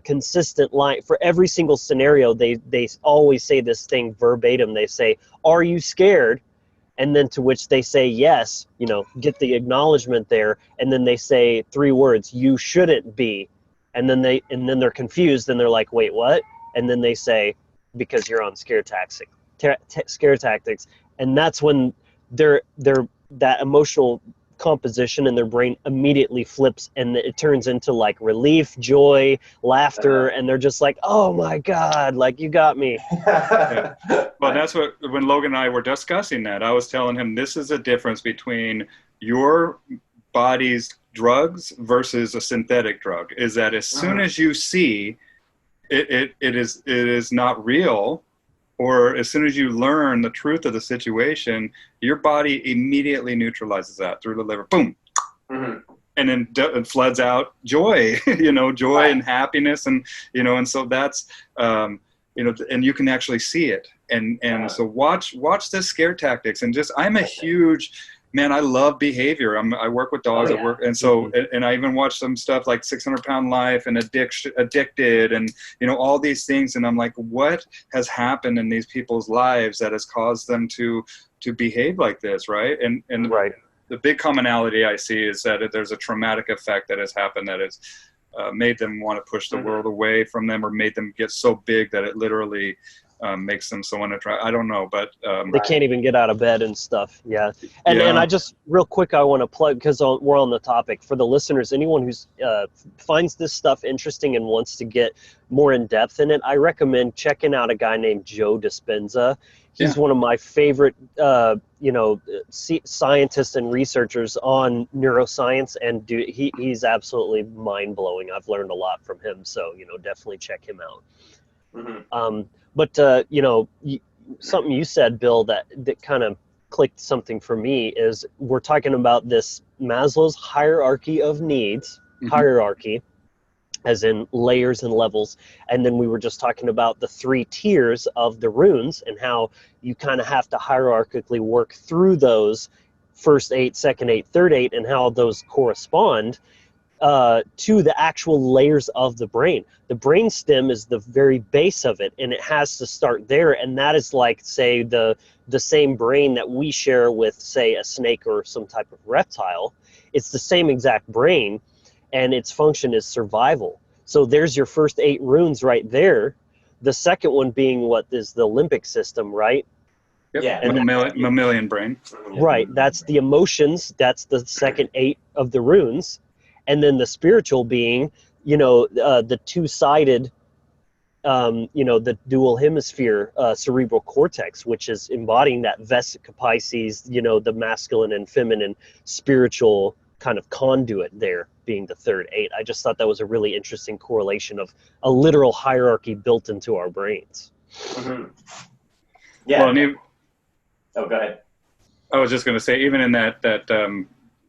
consistent line for every single scenario. They always say this thing verbatim. They say, "Are you scared?" And then to which they say yes, get the acknowledgement there, and then they say 3 words: "You shouldn't be." And then they're confused and they're like, "Wait, what?" And then they say, "Because you're on scare tactics." And that's when their that emotional composition in their brain immediately flips, and it turns into like relief, joy, laughter, and they're just like, "Oh my God, like you got me." Yeah. Well, that's what, when Logan and I were discussing that, I was telling him this is a difference between your body's drugs versus a synthetic drug, is that as soon as you see it is not real, or as soon as you learn the truth of the situation, your body immediately neutralizes that through the liver. Boom. And then it floods out joy, joy and happiness. And, and so that's, and you can actually see it. And so watch the Scare Tactics, and just, I'm a huge, man, I love behavior. I work with dogs. I work, and so, and I even watch some stuff like 600-Pound Life and Addicted, and all these things. And I'm like, what has happened in these people's lives that has caused them to behave like this, right? And right. The big commonality I see is that there's a traumatic effect that has happened that has made them want to push the world away from them, or made them get so big that it literally makes them so unattractive. I don't know, but they can't even get out of bed and stuff. Yeah. And I just, real quick, I want to plug, because we're on the topic, for the listeners, anyone who's finds this stuff interesting and wants to get more in depth in it, I recommend checking out a guy named Joe Dispenza. He's one of my favorite, scientists and researchers on neuroscience, and he's absolutely mind-blowing. I've learned a lot from him, so definitely check him out. But something you said, Bill, that kind of clicked something for me, is we're talking about this Maslow's hierarchy of needs, hierarchy, as in layers and levels. And then we were just talking about the 3 tiers of the runes, and how you kind of have to hierarchically work through those first 8, second 8, third 8, and how those correspond to the actual layers of the brain. The brain stem is the very base of it, and it has to start there. And that is like, say, the same brain that we share with, say, a snake or some type of reptile. It's the same exact brain, and its function is survival. So there's your first 8 runes right there. The second one being what is the limbic system, right? Yep. Yeah. And mammalian brain. Right. That's the emotions. That's the second 8 of the runes. And then the spiritual being, the 2-sided, the dual hemisphere cerebral cortex, which is embodying that Vesica Pisces, the masculine and feminine spiritual kind of conduit there, being the third 8. I just thought that was a really interesting correlation of a literal hierarchy built into our brains. Yeah. Well, go ahead. I was just going to say, even in that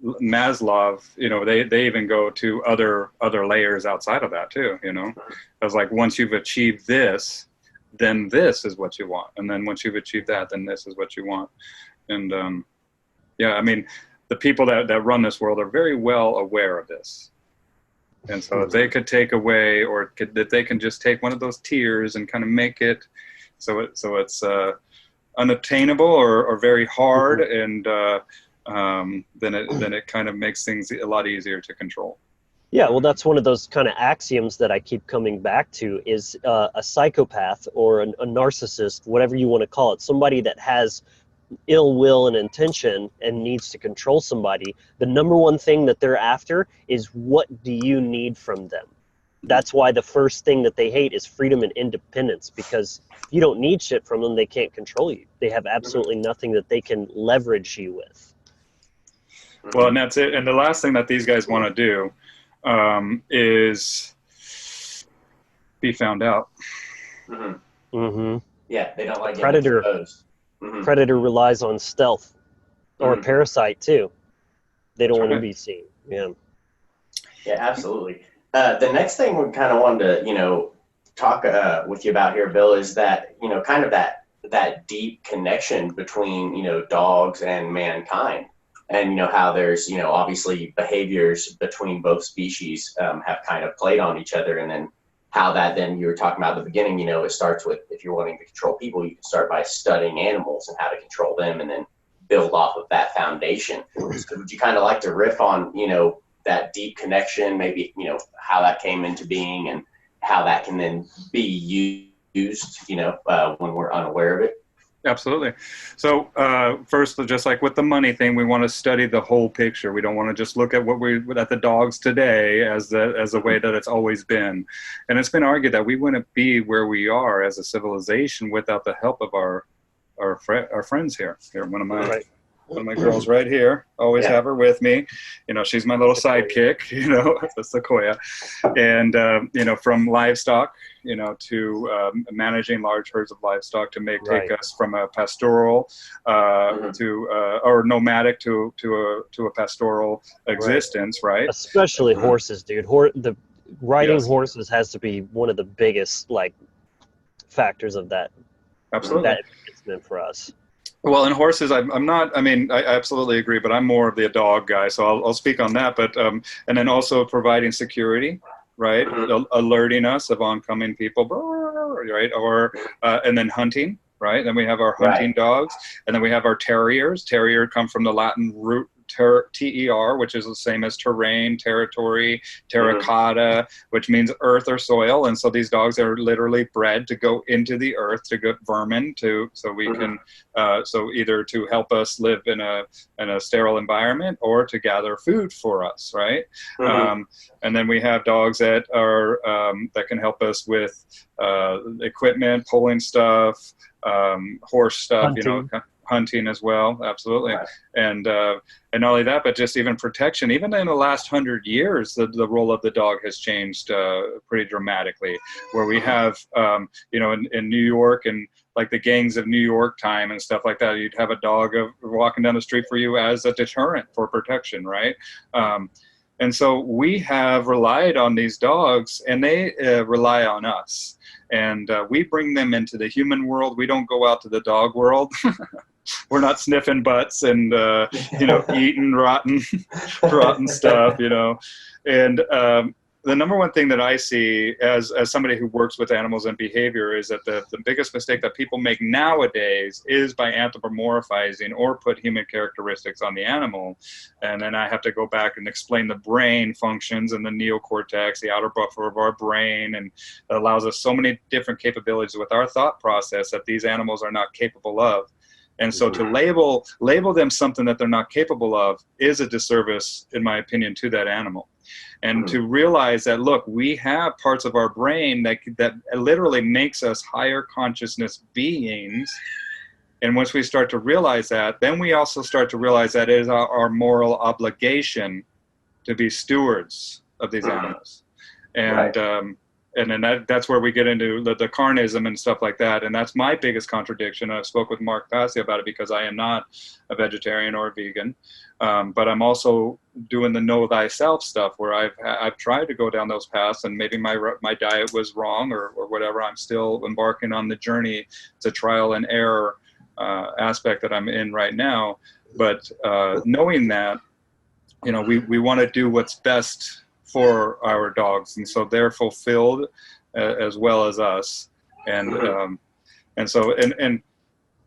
Maslow, they even go to other layers outside of that too. It's like, once you've achieved this, then this is what you want, and then once you've achieved that, then this is what you want. And I mean, the people that run this world are very well aware of this. And so if they could take away, or that they can just take one of those tiers and kind of make it so it's unattainable or very hard, and then it kind of makes things a lot easier to control. Yeah, well, that's one of those kind of axioms that I keep coming back to is a psychopath or a narcissist, whatever you want to call it, somebody that has ill will and intention and needs to control somebody. The number one thing that they're after is, what do you need from them? That's why the first thing that they hate is freedom and independence, because if you don't need shit from them, they can't control you. They have absolutely nothing that they can leverage you with. Well, and that's it. And the last thing that these guys want to do is be found out. Yeah, they don't like predator. Predator relies on stealth, or a parasite too. They don't want to be seen. Yeah. Yeah, absolutely. The next thing we kind of wanted to, talk with you about here, Bill, is that, kind of that deep connection between, dogs and mankind. And, how there's, obviously behaviors between both species have kind of played on each other. And then how that then you were talking about at the beginning, it starts with, if you're wanting to control people, you can start by studying animals and how to control them and then build off of that foundation. So would you kind of like to riff on, that deep connection, maybe, how that came into being and how that can then be used, when we're unaware of it? Absolutely. So first, just like with the money thing, we want to study the whole picture. We don't want to just look at at the dogs today as the way that it's always been. And it's been argued that we wouldn't be where we are as a civilization without the help of our friends here. One of my girls right here, always have her with me. She's my little sidekick, the Sequoia. And, from livestock, to managing large herds of livestock to take us from a pastoral or nomadic to a pastoral existence, right? Especially horses, dude. Riding horses has to be one of the biggest, factors of that. Absolutely. That advancement for us. Well, in horses, I'm not, I absolutely agree, but I'm more of the dog guy, so I'll speak on that. But, and then also providing security, right? Alerting us of oncoming people, right? Or, and then hunting, right? Then we have our hunting dogs, and then we have our terriers. Terrier come from the Latin root ter, which is the same as terrain, territory, terracotta, which means earth or soil. And so these dogs are literally bred to go into the earth to get vermin so we can, so either to help us live in a sterile environment or to gather food for us, right? And then we have dogs that are, that can help us with equipment, pulling stuff, horse stuff, hunting as well, absolutely. And not only that, but just even protection. Even in the last 100 years, the role of the dog has changed pretty dramatically. Where we have, in New York and like the gangs of New York time and stuff like that, you'd have a dog walking down the street for you as a deterrent for protection, right? And so we have relied on these dogs, and they rely on us. And we bring them into the human world. We don't go out to the dog world. We're not sniffing butts and, eating rotten stuff, And the number one thing that I see as somebody who works with animals and behavior is that the biggest mistake that people make nowadays is by anthropomorphizing or put human characteristics on the animal. And then I have to go back and explain the brain functions and the neocortex, the outer buffer of our brain, and it allows us so many different capabilities with our thought process that these animals are not capable of. And so to label them something that they're not capable of is a disservice, in my opinion, to that animal. And to realize that, look, we have parts of our brain that literally makes us higher consciousness beings. And once we start to realize that, then we also start to realize that it is our moral obligation to be stewards of these animals. And and then that's where we get into the carnism and stuff like that. And that's my biggest contradiction. I spoke with Mark Passy about it because I am not a vegetarian or a vegan. But I'm also doing the know thyself stuff where I've tried to go down those paths, and maybe my diet was wrong or whatever. I'm still embarking on the journey. It's a trial and error aspect that I'm in right now. But knowing that, we want to do what's best for our dogs, and so they're fulfilled as well as us. And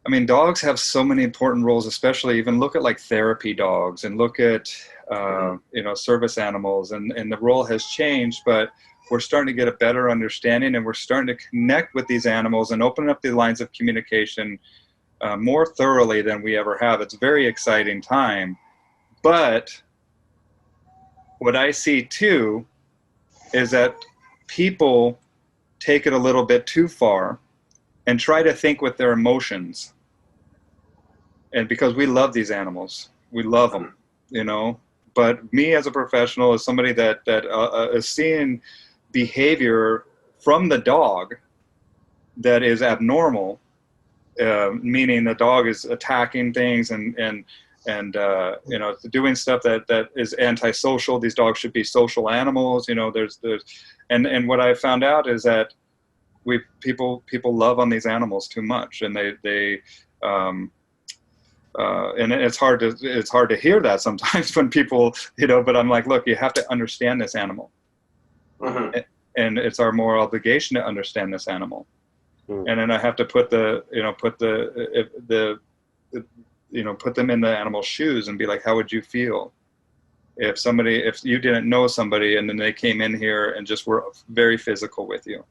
I mean, dogs have so many important roles, especially even look at like therapy dogs and look at service animals, and the role has changed, but we're starting to get a better understanding, and we're starting to connect with these animals and open up the lines of communication more thoroughly than we ever have. It's a very exciting time. But what I see too is that people take it a little bit too far and try to think with their emotions. And because we love these animals, we love them, but me as a professional, as somebody that is seeing behavior from the dog that is abnormal, meaning the dog is attacking things and doing stuff that is antisocial. These dogs should be social animals. And what I found out is that people love on these animals too much, and they and it's hard to hear that sometimes when people, but I'm like, look, you have to understand this animal. Mm-hmm. And it's our moral obligation to understand this animal. Mm. And then I have to put them in the animal's shoes and be like, how would you feel if you didn't know somebody and then they came in here and just were very physical with you?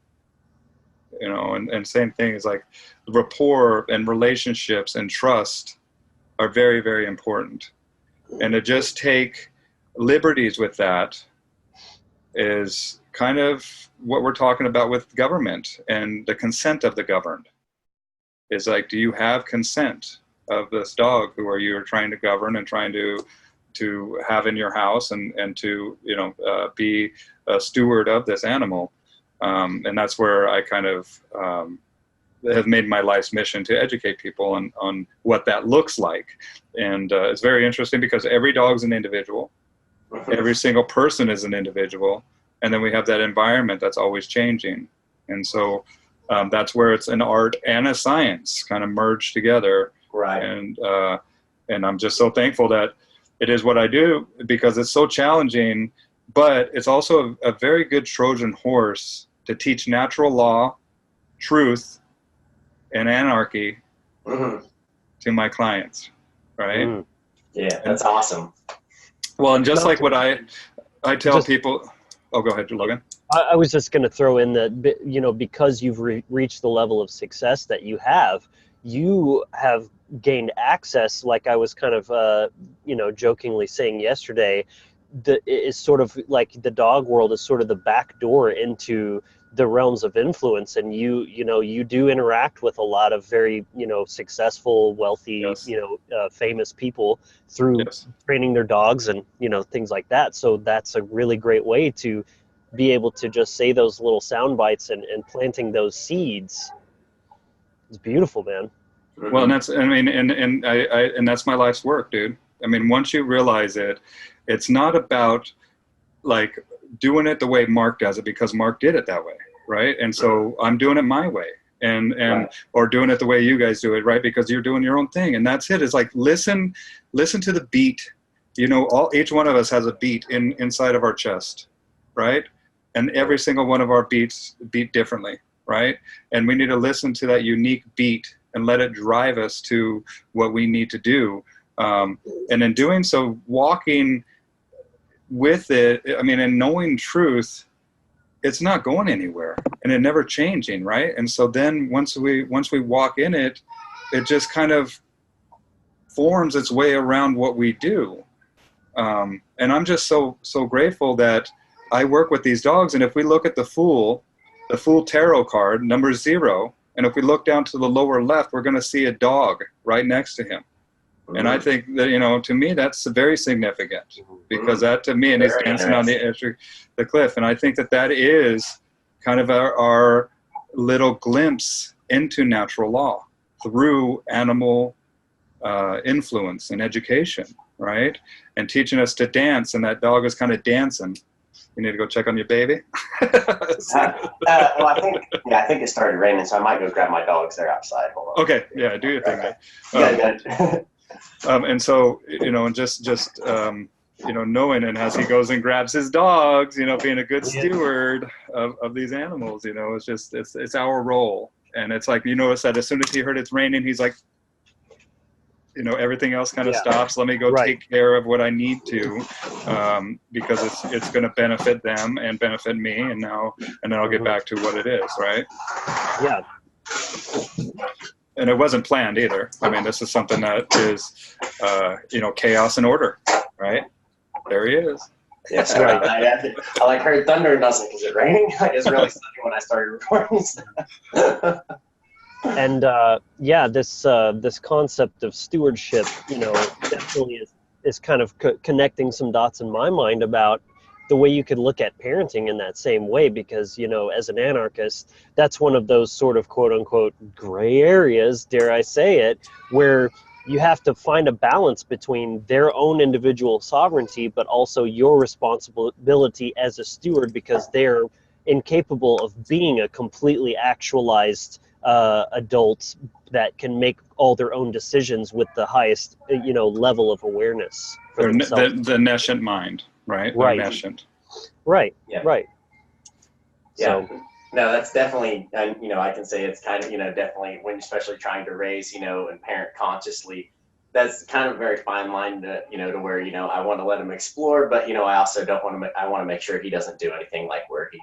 And same thing is like rapport and relationships and trust are very, very important. And to just take liberties with that is kind of what we're talking about with government and the consent of the governed. Is like, do you have consent of this dog who you're trying to govern and trying to have in your house and to be a steward of this animal? And that's where I kind of have made my life's mission to educate people on what that looks like. And it's very interesting because every dog's an individual. Every single person is an individual. And then we have that environment that's always changing. And so that's where it's an art and a science kind of merged together. Right. And I'm just so thankful that it is what I do, because it's so challenging, but it's also a very good Trojan horse to teach natural law, truth, and anarchy to my clients, right? Mm. Yeah, that's awesome. Well, and just like what I tell people. Oh, go ahead, Logan. I was just going to throw in that, because you've reached the level of success that you have gained access, like I was kind of, jokingly saying yesterday, is sort of like the dog world is sort of the back door into the realms of influence. And you do interact with a lot of very, successful, wealthy, yes. Famous people through yes. training their dogs and, things like that. So that's a really great way to be able to just say those little sound bites and planting those seeds. It's beautiful, man. Well, and and that's my life's work, dude. I mean, once you realize it, it's not about like doing it the way Mark does it because Mark did it that way, right? And so I'm doing it my way, and right. or doing it the way you guys do it, right? Because you're doing your own thing, and that's it. It's like listen to the beat. Each one of us has a beat inside of our chest, right? And every single one of our beats beat differently, right? And we need to listen to that unique beat and let it drive us to what we need to do. And in doing so, walking with it, and knowing truth, it's not going anywhere and it never changing, right? And so then once we walk in it, it just kind of forms its way around what we do. And I'm just so grateful that I work with these dogs. And if we look at the Fool tarot card, number 0, and if we look down to the lower left, we're going to see a dog right next to him. Mm-hmm. And I think that, to me, that's very significant because that to me, and he's dancing on the edge of the cliff. And I think that is kind of our little glimpse into natural law through animal influence and education, right? And teaching us to dance. And that dog is kind of dancing. You need to go check on your baby. Well, I think it started raining, so I might go grab my dogs. They're outside. Hold on. Okay, yeah, do your thing. Okay. And so, and just knowing, and as he goes and grabs his dogs, being a good steward of these animals, it's our role. And it's like, you notice that as soon as he heard it's raining, he's like, everything else kind of stops. Let me go take care of what I need to, because it's going to benefit them and benefit me. And then I'll get back to what it is. Right. Yeah. And it wasn't planned either. I mean, this is something that is, chaos and order, right? There he is. Yes, right. I heard thunder and I was like, is it raining? It's really sunny when I started recording. And this concept of stewardship, definitely is kind of connecting some dots in my mind about the way you could look at parenting in that same way, because, as an anarchist, that's one of those sort of quote unquote gray areas, dare I say it, where you have to find a balance between their own individual sovereignty, but also your responsibility as a steward, because they're incapable of being a completely actualized adult that can make all their own decisions with the highest, level of awareness for themselves. The nescient mind, right? Right. Nescient. Right. Yeah. Right. Yeah. So, no, that's definitely, I can say it's kind of, definitely when especially trying to raise, and parent consciously, that's kind of a very fine line to, to where, I want to let him explore, but, I also don't want to, I want to make sure he doesn't do anything like where he,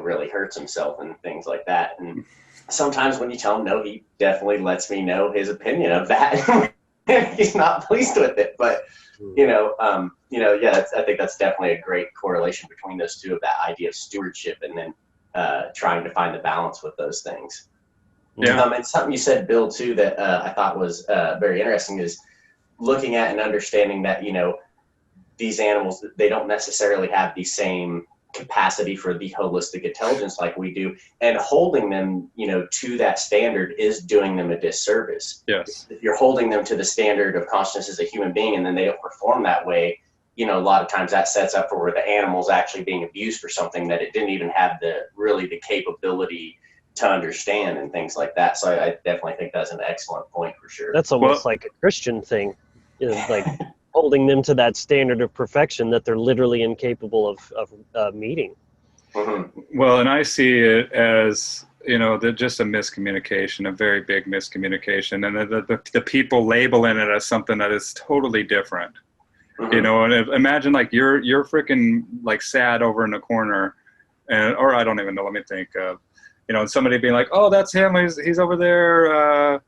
really hurts himself and things like that. And sometimes when you tell him no, he definitely lets me know his opinion of that. He's not pleased with it, but, I think that's definitely a great correlation between those two, of that idea of stewardship and then trying to find the balance with those things. Yeah. And something you said, Bill, too, that I thought was very interesting is looking at and understanding that, these animals, they don't necessarily have the same capacity for the holistic intelligence like we do, and holding them, to that standard is doing them a disservice. Yes. If you're holding them to the standard of consciousness as a human being and then they don't perform that way, a lot of times that sets up for where the animal's actually being abused for something that it didn't even have the capability to understand and things like that. So I definitely think that's an excellent point for sure. that's almost like a Christian thing, like holding them to that standard of perfection that they're literally incapable of meeting. Mm-hmm. Well, and I see it as, just a miscommunication, a very big miscommunication, and the people labeling it as something that is totally different. Mm-hmm. And imagine like you're freaking like sad over in the corner, or I don't even know. Let me think. And somebody being like, "Oh, that's him. He's over there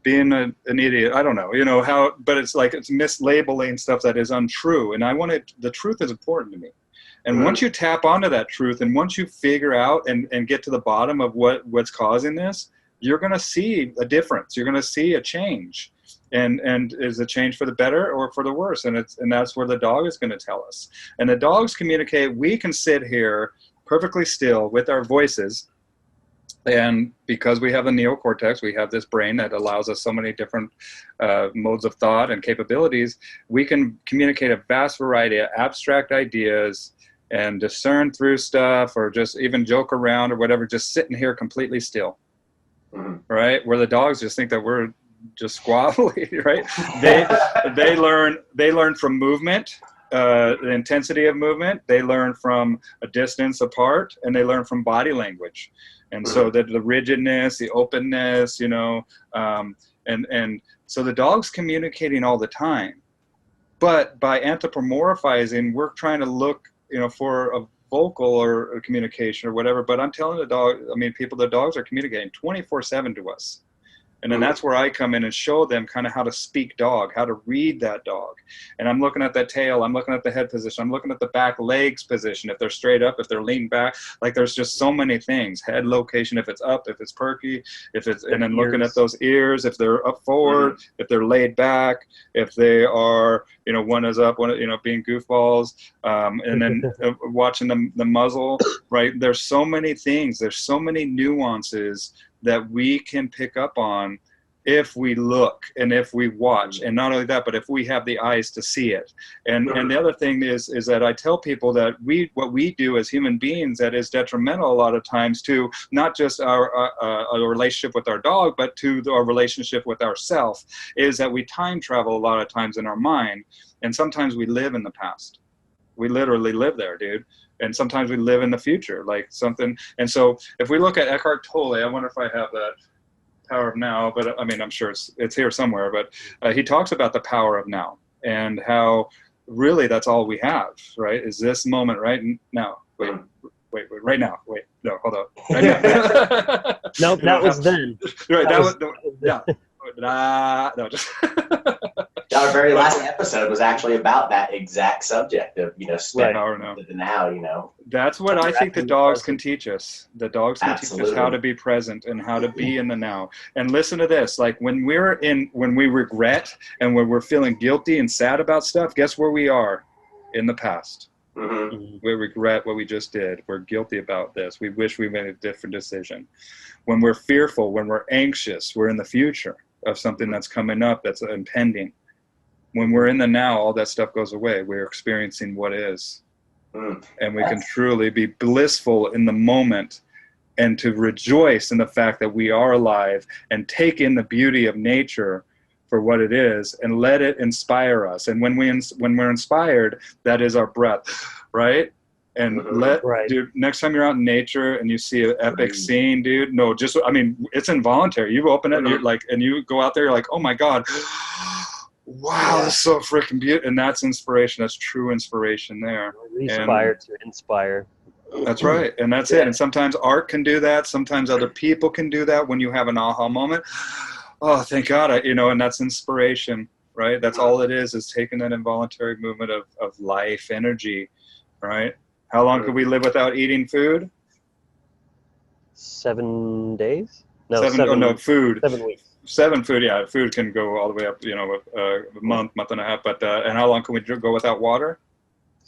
being an idiot." I don't know. How, but it's like it's mislabeling stuff that is untrue. And the truth is important to me. And once you tap onto that truth, and once you figure out and get to the bottom of what's causing this, you're going to see a difference. You're going to see a change. And is a change for the better or for the worse? And that's where the dog is going to tell us. And the dogs communicate. We can sit here perfectly still with our voices, and because we have the neocortex, we have this brain that allows us so many different modes of thought and capabilities. We can communicate a vast variety of abstract ideas and discern through stuff, or just even joke around or whatever, just sitting here completely still. Mm-hmm. Right? Where the dogs just think that we're just squabbly, right? They learn from movement, the intensity of movement. They learn from a distance apart, and they learn from body language. And so the rigidness, the openness, and so the dog's communicating all the time. But by anthropomorphizing, we're trying to look, for a vocal or a communication or whatever. But I'm telling the dogs are communicating 24/7 to us. And then that's where I come in and show them kind of how to speak dog, how to read that dog. And I'm looking at that tail, I'm looking at the head position, I'm looking at the back legs position, if they're straight up, if they're leaned back. Like there's just so many things. Head location, if it's up, if it's perky, and then looking at those ears, if they're up forward, if they're laid back, if they are, one is up, one, being goofballs, and then watching the muzzle, right? There's so many things, there's so many nuances that we can pick up on if we look and if we watch. And not only that, but if we have the eyes to see it. And the other thing is that I tell people that what we do as human beings that is detrimental a lot of times to not just our relationship with our dog, but to our relationship with ourselves, is that we time travel a lot of times in our mind. And sometimes we live in the past. We literally live there, dude. And sometimes we live in the future, like something. And so if we look at Eckhart Tolle, I wonder if I have that Power of Now, but I mean, I'm sure it's here somewhere, but he talks about the power of now and how really that's all we have, right? Is this moment right now. Wait, right now. Wait, no, hold on. Right now. Nope, that was then. Right, that was yeah. No, just Our very last episode was actually about that exact subject of, step into the now, That's what I think the dogs can teach us. The dogs can teach us how to be present and how to be in the now. And listen to this, like when we regret and when we're feeling guilty and sad about stuff, guess where we are? In the past. Mm-hmm. We regret what we just did. We're guilty about this. We wish we made a different decision. When we're fearful, when we're anxious, we're in the future of something that's coming up, that's impending. When we're in the now, all that stuff goes away. We're experiencing what is. And we can truly be blissful in the moment and to rejoice in the fact that we are alive and take in the beauty of nature for what it is and let it inspire us. And when we're inspired, that is our breath, right? And dude, next time you're out in nature and you see an epic scene, dude, it's involuntary. You open it and you're like, and you go out there, you're like, oh my God. Wow, that's so freaking beautiful. And that's inspiration. That's true inspiration there. To inspire. That's right. And that's it. And sometimes art can do that. Sometimes other people can do that when you have an aha moment. Oh, thank God. And that's inspiration, right? That's all it is taking that involuntary movement of life energy, right? How long could we live without eating food? 7 days? No, food. 7 weeks. Food can go all the way up, a month and a half. But and how long can we go without water?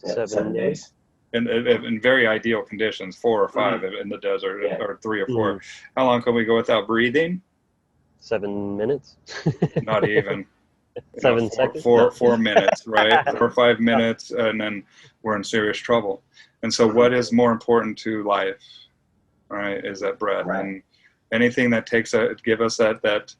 7 days. In very ideal conditions, 4 or 5 in the desert, or 3 or 4. How long can we go without breathing? 7 minutes. Not even. 7 seconds. 4 minutes, right? 4 or 5 minutes, and then we're in serious trouble. And so, what is more important to life, right? Is that breath, and anything that give us that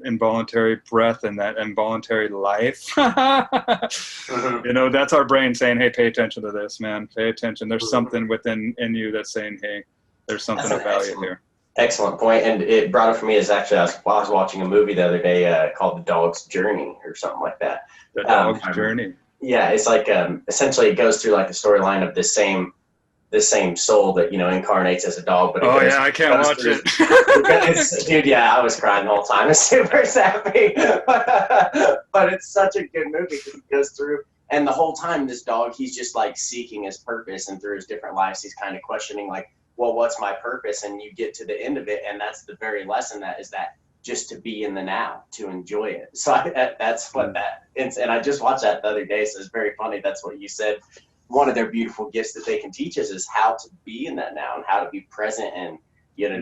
involuntary breath and that involuntary life. That's our brain saying, hey, pay attention to this, man. Pay attention. There's something within you that's saying, hey, there's something of value here. Excellent point. And it brought up for me is actually, I was watching a movie the other day called The Dog's Journey or something like that. The Dog's Journey. Yeah, it's like essentially it goes through like the storyline of this same soul that incarnates as a dog. But I can't watch it. Dude, yeah, I was crying the whole time. It's super sappy, but it's such a good movie because it goes through, and the whole time this dog, he's just like seeking his purpose, and through his different lives, he's kind of questioning like, well, what's my purpose? And you get to the end of it, and that's the very lesson that just to be in the now, to enjoy it. So that's what and I just watched that the other day, so it's very funny. That's what you said. One of their beautiful gifts that they can teach us is how to be in that now and how to be present and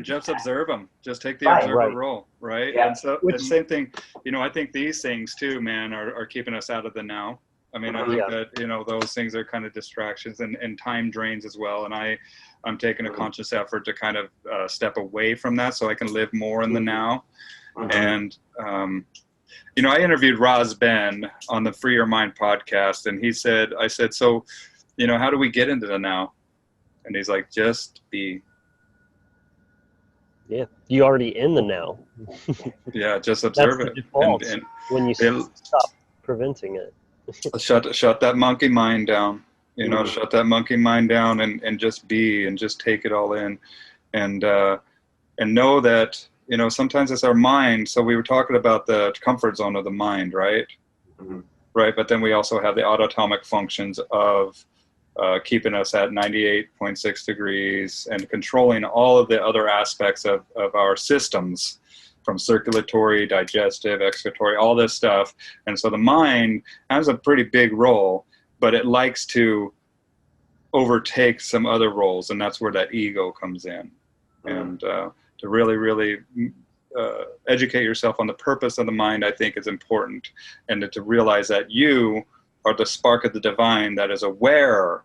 just observe them. Just take the observer role, right? Yeah. And so the same thing, I think these things too, man, are keeping us out of the now. I mean, I think that, those things are kind of distractions and time drains as well. And I'm taking a conscious effort to kind of step away from that so I can live more in the now. And, I interviewed Roz Ben on the Free Your Mind podcast, and I said, so, how do we get into the now? And he's like, just be. Yeah, you already in the now. Yeah, just observe That's it. the default when you stop preventing it. Shut that monkey mind down. Shut that monkey mind down and just be and just take it all in, and know that sometimes it's our mind. So we were talking about the comfort zone of the mind, right? Right, but then we also have the autonomic functions of keeping us at 98.6 degrees and controlling all of the other aspects of our systems, from circulatory, digestive, excretory, all this stuff. And so the mind has a pretty big role, but it likes to overtake some other roles, and that's where that ego comes in. And to really, really educate yourself on the purpose of the mind, I think, is important. And to realize that you are the spark of the divine that is aware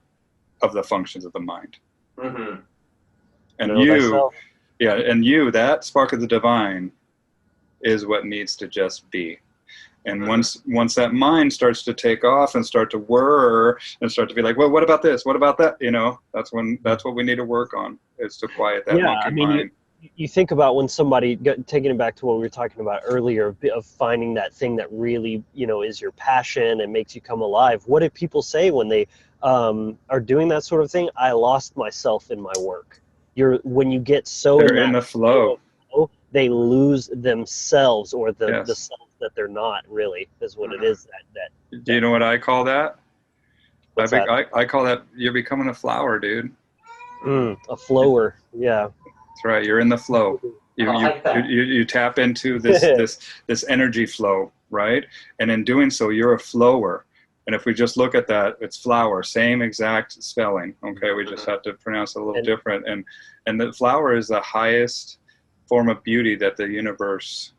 of the functions of the mind. Mm-hmm. And Know thyself. that spark of the divine is what needs to just be. And once that mind starts to take off and start to whir and start to be like, well, what about this? What about that? That's what we need to work on, is to quiet that monkey mind. You think about when somebody, taking it back to what we were talking about earlier, of finding that thing that really, is your passion and makes you come alive. What do people say when they are doing that sort of thing? I lost myself in my work. When you get so they're in the flow, they lose themselves, or the yes. self that they're not really, is what it is. Do you know what I call that? I call that you're becoming a flower, dude. A flower. Yeah. That's right. You're in the flow. You tap into this energy flow, right? And in doing so, you're a flower. And if we just look at that, it's flower, same exact spelling. Okay, we just have to pronounce it a little different. And the flower is the highest form of beauty that the universe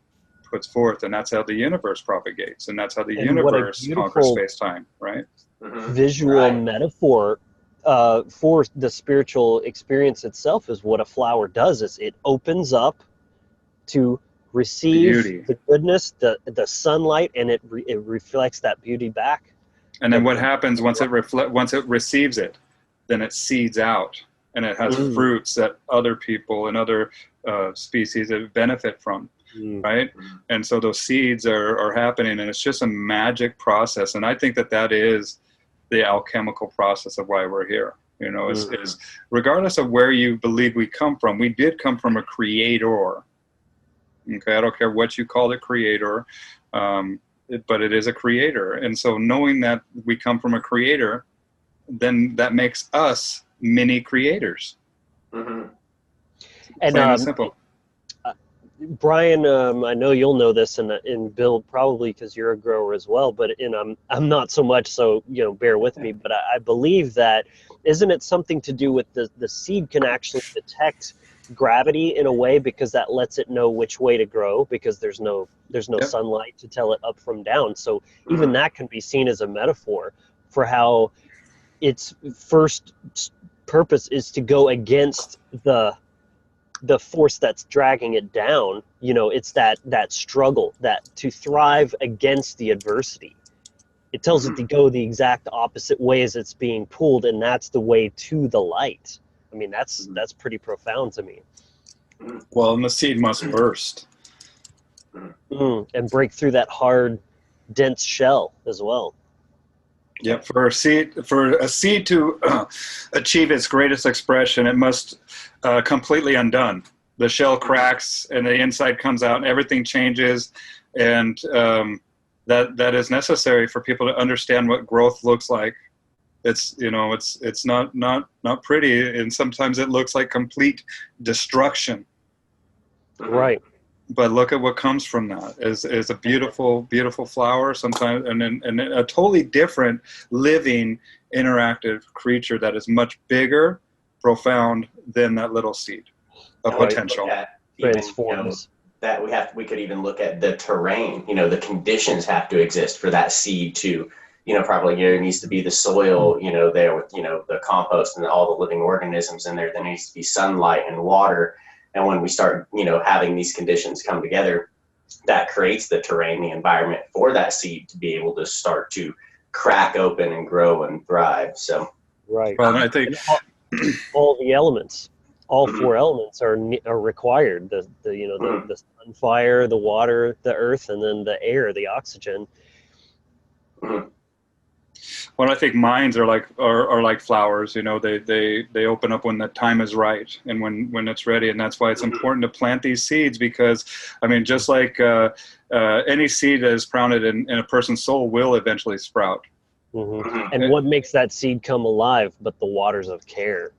puts forth, and that's how the universe propagates, and that's how the universe conquers space-time, right? Visual metaphor for the spiritual experience itself is what a flower does. Is it opens up to receive the goodness, the sunlight, and it reflects that beauty back. And then what happens once it receives it, then it seeds out, and it has fruits that other people and other species benefit from, right? And so those seeds are happening, and it's just a magic process. And I think that is the alchemical process of why we're here. Is regardless of where you believe we come from, we did come from a creator. Okay, I don't care what you call it, creator, but it is a creator. And so knowing that we come from a creator, then that makes us mini creators. And plain and simple. Brian, I know you'll know this, and Bill probably, because you're a grower as well, but I'm not so much, so bear with me. But I believe that, isn't it something to do with the seed can actually detect gravity in a way, because that lets it know which way to grow, because there's no sunlight to tell it up from down. So even that can be seen as a metaphor for how its first purpose is to go against the force that's dragging it down. It's that struggle, that to thrive against the adversity. It tells it to go the exact opposite way as it's being pulled, and that's the way to the light. I mean, that's pretty profound to me. Well, and the seed must burst. And break through that hard, dense shell as well. Yep. For a seed to achieve its greatest expression, it must completely undone. The shell cracks, and the inside comes out, and everything changes, and that is necessary for people to understand what growth looks like. It's not pretty, and sometimes it looks like complete destruction. Right. But look at what comes from that is a beautiful, beautiful flower sometimes, and a totally different living, interactive creature that is much bigger, profound than that little seed of potential. Transforms. We could even look at the terrain. The conditions have to exist for that seed to, probably there needs to be the soil, there with the compost and all the living organisms in there. There needs to be sunlight and water. And when we start, having these conditions come together, that creates the terrain, the environment for that seed to be able to start to crack open and grow and thrive. So, right. Well, I think all the elements, all four elements are required. The sun, fire, the water, the earth, and then the air, the oxygen. Well, I think minds are like flowers. They open up when the time is right and when it's ready, and that's why it's important to plant these seeds, because just like any seed that is planted in a person's soul will eventually sprout. And what makes that seed come alive but the waters of care?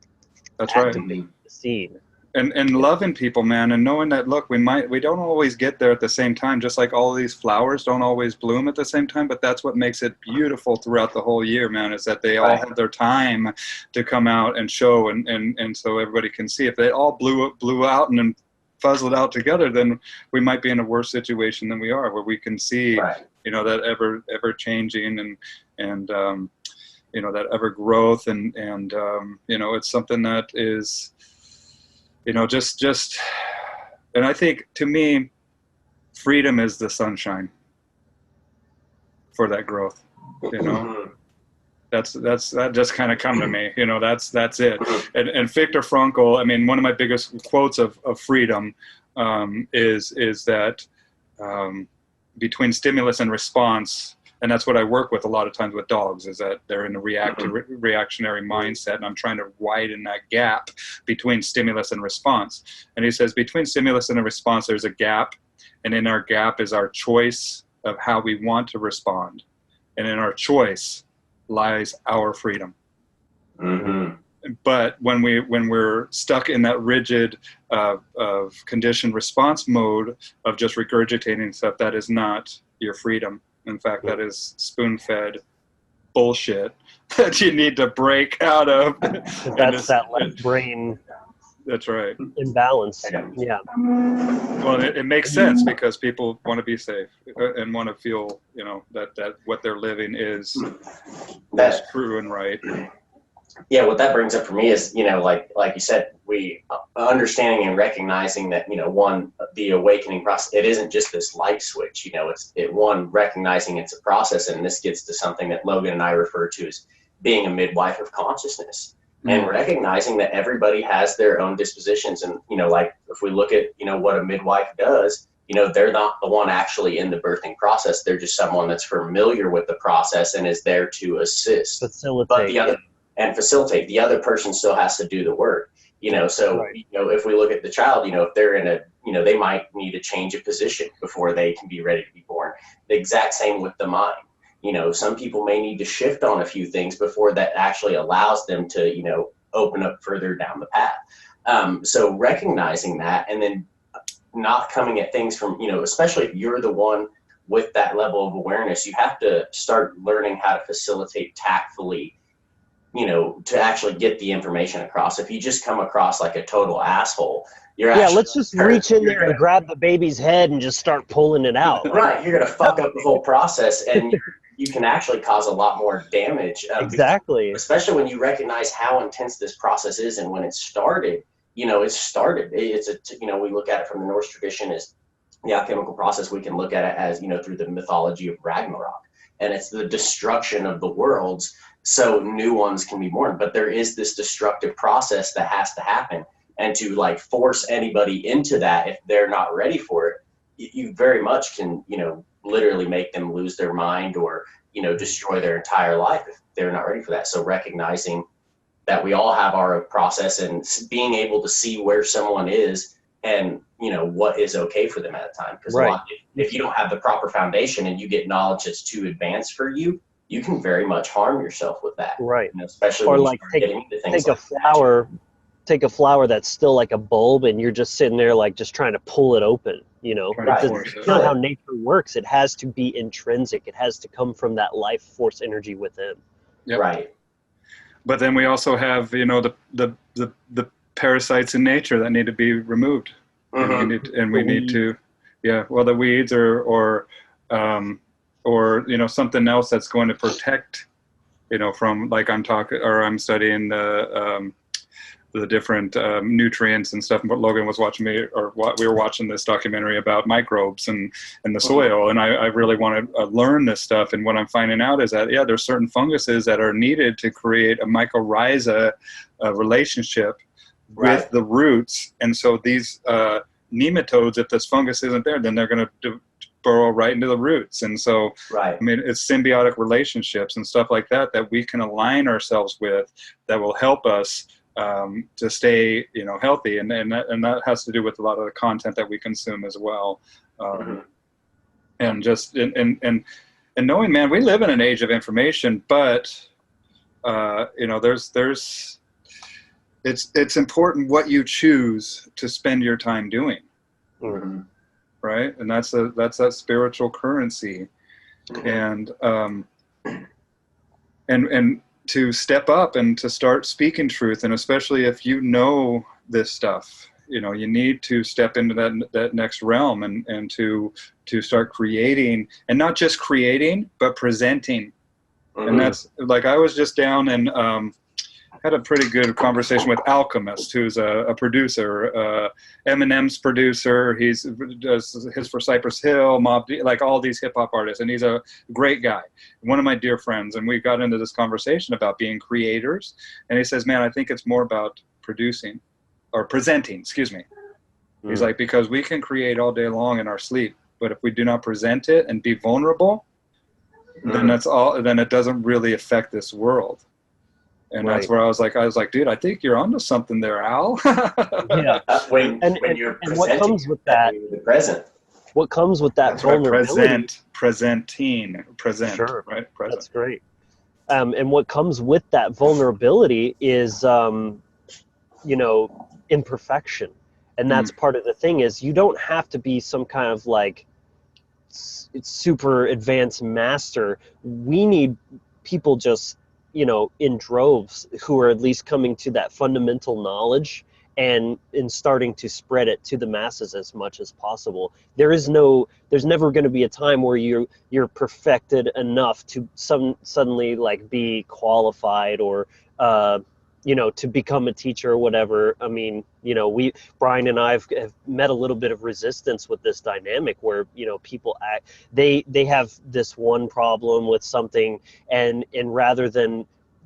That's right. Activate the seed. And loving people, man, and knowing that, look, we don't always get there at the same time, just like all of these flowers don't always bloom at the same time, but that's what makes it beautiful throughout the whole year, man, is that they all have their time to come out and show, and so everybody can see. If they all blew out and then fuzzled out together, then we might be in a worse situation than we are, where we can see, Right. that ever changing and that ever growth and it's something that is, just, and I think, to me, freedom is the sunshine for that growth, Mm-hmm. that just kind of come to me, that's it. And Viktor Frankl, I mean, one of my biggest quotes of freedom is that between stimulus and response, and that's what I work with a lot of times with dogs, is that they're in a reactionary mindset, and I'm trying to widen that gap between stimulus and response. And he says, between stimulus and a response, there's a gap, and in our gap is our choice of how we want to respond. And in our choice lies our freedom. Mm-hmm. But when we're stuck in that rigid of conditioned response mode of just regurgitating stuff, that is not your freedom. In fact, that is spoon-fed bullshit that you need to break out of. That's that left brain. That's right. Imbalance. Yeah. Well, it makes sense, because people want to be safe and want to feel, that what they're living is true and right. Yeah, what that brings up for me is, like you said, we understanding and recognizing that, one, the awakening process, it isn't just this light switch, one, recognizing it's a process. And this gets to something that Logan and I refer to as being a midwife of consciousness, and recognizing that everybody has their own dispositions. And, like if we look at, what a midwife does, they're not the one actually in the birthing process. They're just someone that's familiar with the process and is there to assist. Facilitate. And facilitate. The other person still has to do the work, so, right. If we look at the child, if they're in a, they might need a change of position before they can be ready to be born. The exact same with the mind. Some people may need to shift on a few things before that actually allows them to, open up further down the path. So recognizing that, and then not coming at things from, especially if you're the one with that level of awareness, you have to start learning how to facilitate tactfully, to actually get the information across. If you just come across like a total asshole, let's just reach in there and grab the baby's head and just start pulling it out. Right, you're going to fuck up the whole process, and you can actually cause a lot more damage. Exactly. Especially when you recognize how intense this process is, and when it started. We look at it from the Norse tradition as the alchemical process. We can look at it as, through the mythology of Ragnarok, and it's the destruction of the worlds so new ones can be born. But there is this destructive process that has to happen, and to force anybody into that, if they're not ready for it, you very much can, literally make them lose their mind, or, destroy their entire life if they're not ready for that. So recognizing that we all have our process, and being able to see where someone is, and, what is okay for them at a time. Because right. If you don't have the proper foundation and you get knowledge that's too advanced for you, you can very much harm yourself with that. Right. Especially or when you start getting into things take a flower. Take a flower that's still like a bulb, and you're just sitting there just trying to pull it open, Right. It's not how nature works. It has to be intrinsic. It has to come from that life force energy within. Yep. Right. But then we also have, the parasites in nature that need to be removed. Mm-hmm. And we need to, the weeds or something else that's going to protect, from, like I'm studying the different nutrients and stuff. But Logan was watching we were watching this documentary about microbes and the soil, and I really want to learn this stuff. And what I'm finding out is that there's certain funguses that are needed to create a mycorrhiza relationship with the roots. And so these nematodes, if this fungus isn't there, then they're going to burrow right into the roots. And so, right. I mean, it's symbiotic relationships and stuff like that we can align ourselves with, that will help us to stay, healthy. And that has to do with a lot of the content that we consume as well. And just, and knowing, man, we live in an age of information, but, it's important what you choose to spend your time doing. Mm-hmm. Right. And that's that spiritual currency. Mm-hmm. And to step up and to start speaking truth. And especially if you know this stuff, you know, you need to step into that next realm and to start creating, and not just creating, but presenting. Mm-hmm. And that's like, I was just down and had a pretty good conversation with Alchemist, who's a producer, Eminem's producer. He's does his for Cypress Hill, Mob, like all these hip hop artists, and he's a great guy, one of my dear friends. And we got into this conversation about being creators, and he says, "Man, I think it's more about producing or presenting." Excuse me. He's like, because we can create all day long in our sleep, but if we do not present it and be vulnerable, then that's all. Then it doesn't really affect this world. And that's where I was like, dude, I think you're onto something there, Al. Yeah. When you're and what comes with that, the present. What comes with that that's vulnerability? Right, present, sure. right? Present. That's great. And what comes with that vulnerability is, you know, imperfection. And that's part of the thing, is you don't have to be some kind of like super advanced master. We need people just, you know, in droves, who are at least coming to that fundamental knowledge and starting to spread it to the masses as much as possible. There's never going to be a time where you're perfected enough to suddenly like be qualified or you know, to become a teacher or whatever. I mean, you know, Brian and I have met a little bit of resistance with this dynamic where, you know, people act, they have this one problem with something, and rather than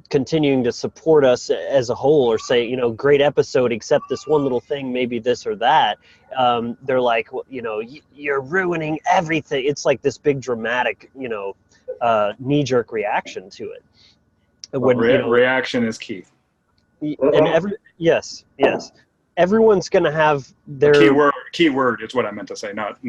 continuing to support us as a whole, or say, you know, great episode, except this one little thing, maybe this or that, they're like, well, you know, you're ruining everything. It's like this big dramatic, you know, knee-jerk reaction to it. When, reaction is key. And yes, everyone's going to have their keyword is what I meant to say, not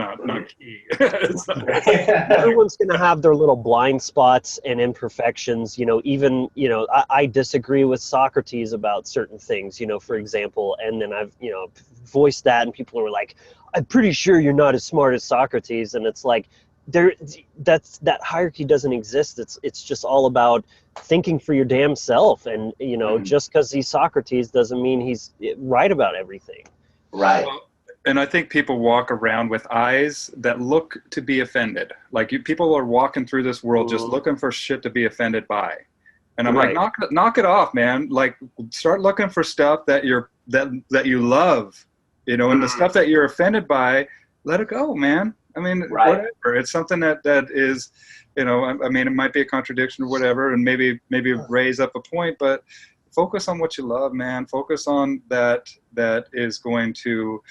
key. Everyone's going to have their little blind spots and imperfections. You know, even, you know, I disagree with Socrates about certain things, you know, for example, and then I've, you know, voiced that, and people are like, I'm pretty sure you're not as smart as Socrates. And it's like, that hierarchy doesn't exist. It's just all about thinking for your damn self, and, you know, just because he's Socrates doesn't mean he's right about everything. Right. Well, and I think people walk around with eyes that look to be offended. Like, people are walking through this world just looking for shit to be offended by. And I'm like, knock it off, man. Like, start looking for stuff that you love, you know, and the stuff that you're offended by, let it go, man. I mean, whatever. It's something that is, you know, I mean, it might be a contradiction or whatever, and maybe raise up a point, but focus on what you love, man. Focus on that is going to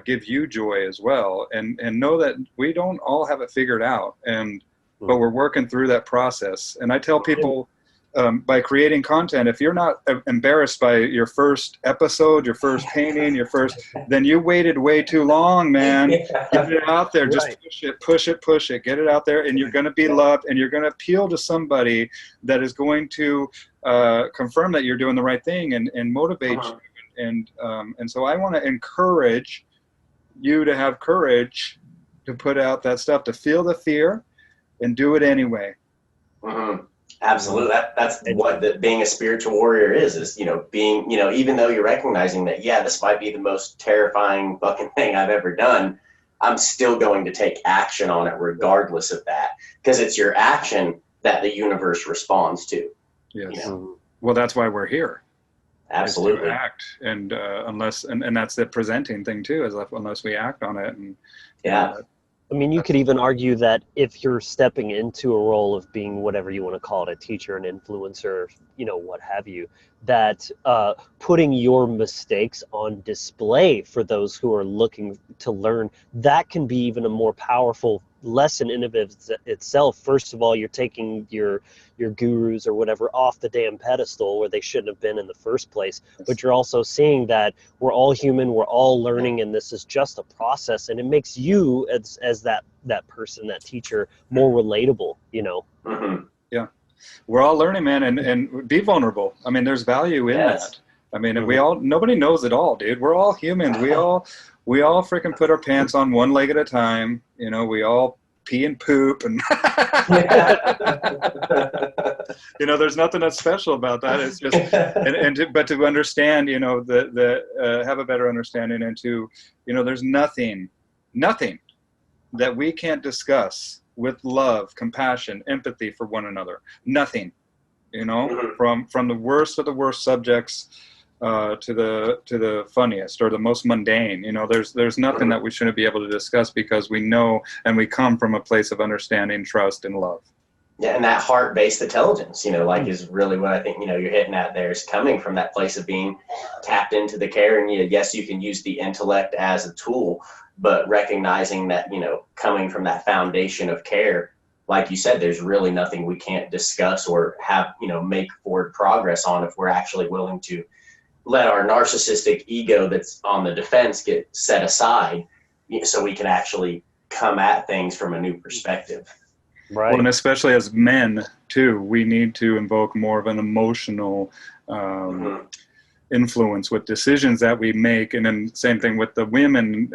give you joy as well, and know that we don't all have it figured out, but we're working through that process. And I tell people, by creating content, if you're not embarrassed by your first episode, your first painting, then you waited way too long, man. Get it out there. Just push it, get it out there, and you're going to be loved, and you're going to appeal to somebody that is going to confirm that you're doing the right thing and motivate you. And so I want to encourage you to have courage to put out that stuff, to feel the fear and do it anyway. Absolutely. That's what being a spiritual warrior is, you know, being, you know, even though you're recognizing that, yeah, this might be the most terrifying fucking thing I've ever done, I'm still going to take action on it regardless of that, because it's your action that the universe responds to. Yes. You know? Well, that's why we're here. Absolutely. Act. And unless that's the presenting thing too, is unless we act on it. And I mean, you could even argue that if you're stepping into a role of being whatever you want to call it, a teacher, an influencer, you know, what have you, that putting your mistakes on display for those who are looking to learn, that can be even a more powerful lesson in of itself. First of all, you're taking your gurus or whatever off the damn pedestal where they shouldn't have been in the first place, but you're also seeing that we're all human, we're all learning, and this is just a process, and it makes you as that person, that teacher, more relatable, you know. Yeah, we're all learning, man, and be vulnerable. I mean, there's value in that. I mean, nobody knows it all, dude. We're all humans. We all freaking put our pants on one leg at a time. You know, we all pee and poop and There's nothing that's special about that. It's just, but to understand, have a better understanding, and to, there's nothing that we can't discuss with love, compassion, empathy for one another. Nothing, from the worst of the worst subjects to the funniest or the most mundane. There's nothing that we shouldn't be able to discuss, because we know and we come from a place of understanding, trust, and love. Yeah, and that heart-based intelligence, is really what I think, you're hitting at there, is coming from that place of being tapped into the care. And yes, you can use the intellect as a tool, but recognizing that, coming from that foundation of care, like you said, there's really nothing we can't discuss or have, make forward progress on if we're actually willing to let our narcissistic ego that's on the defense get set aside, so we can actually come at things from a new perspective. Right. Well, and especially as men too, we need to invoke more of an emotional influence with decisions that we make. And then same thing with the women,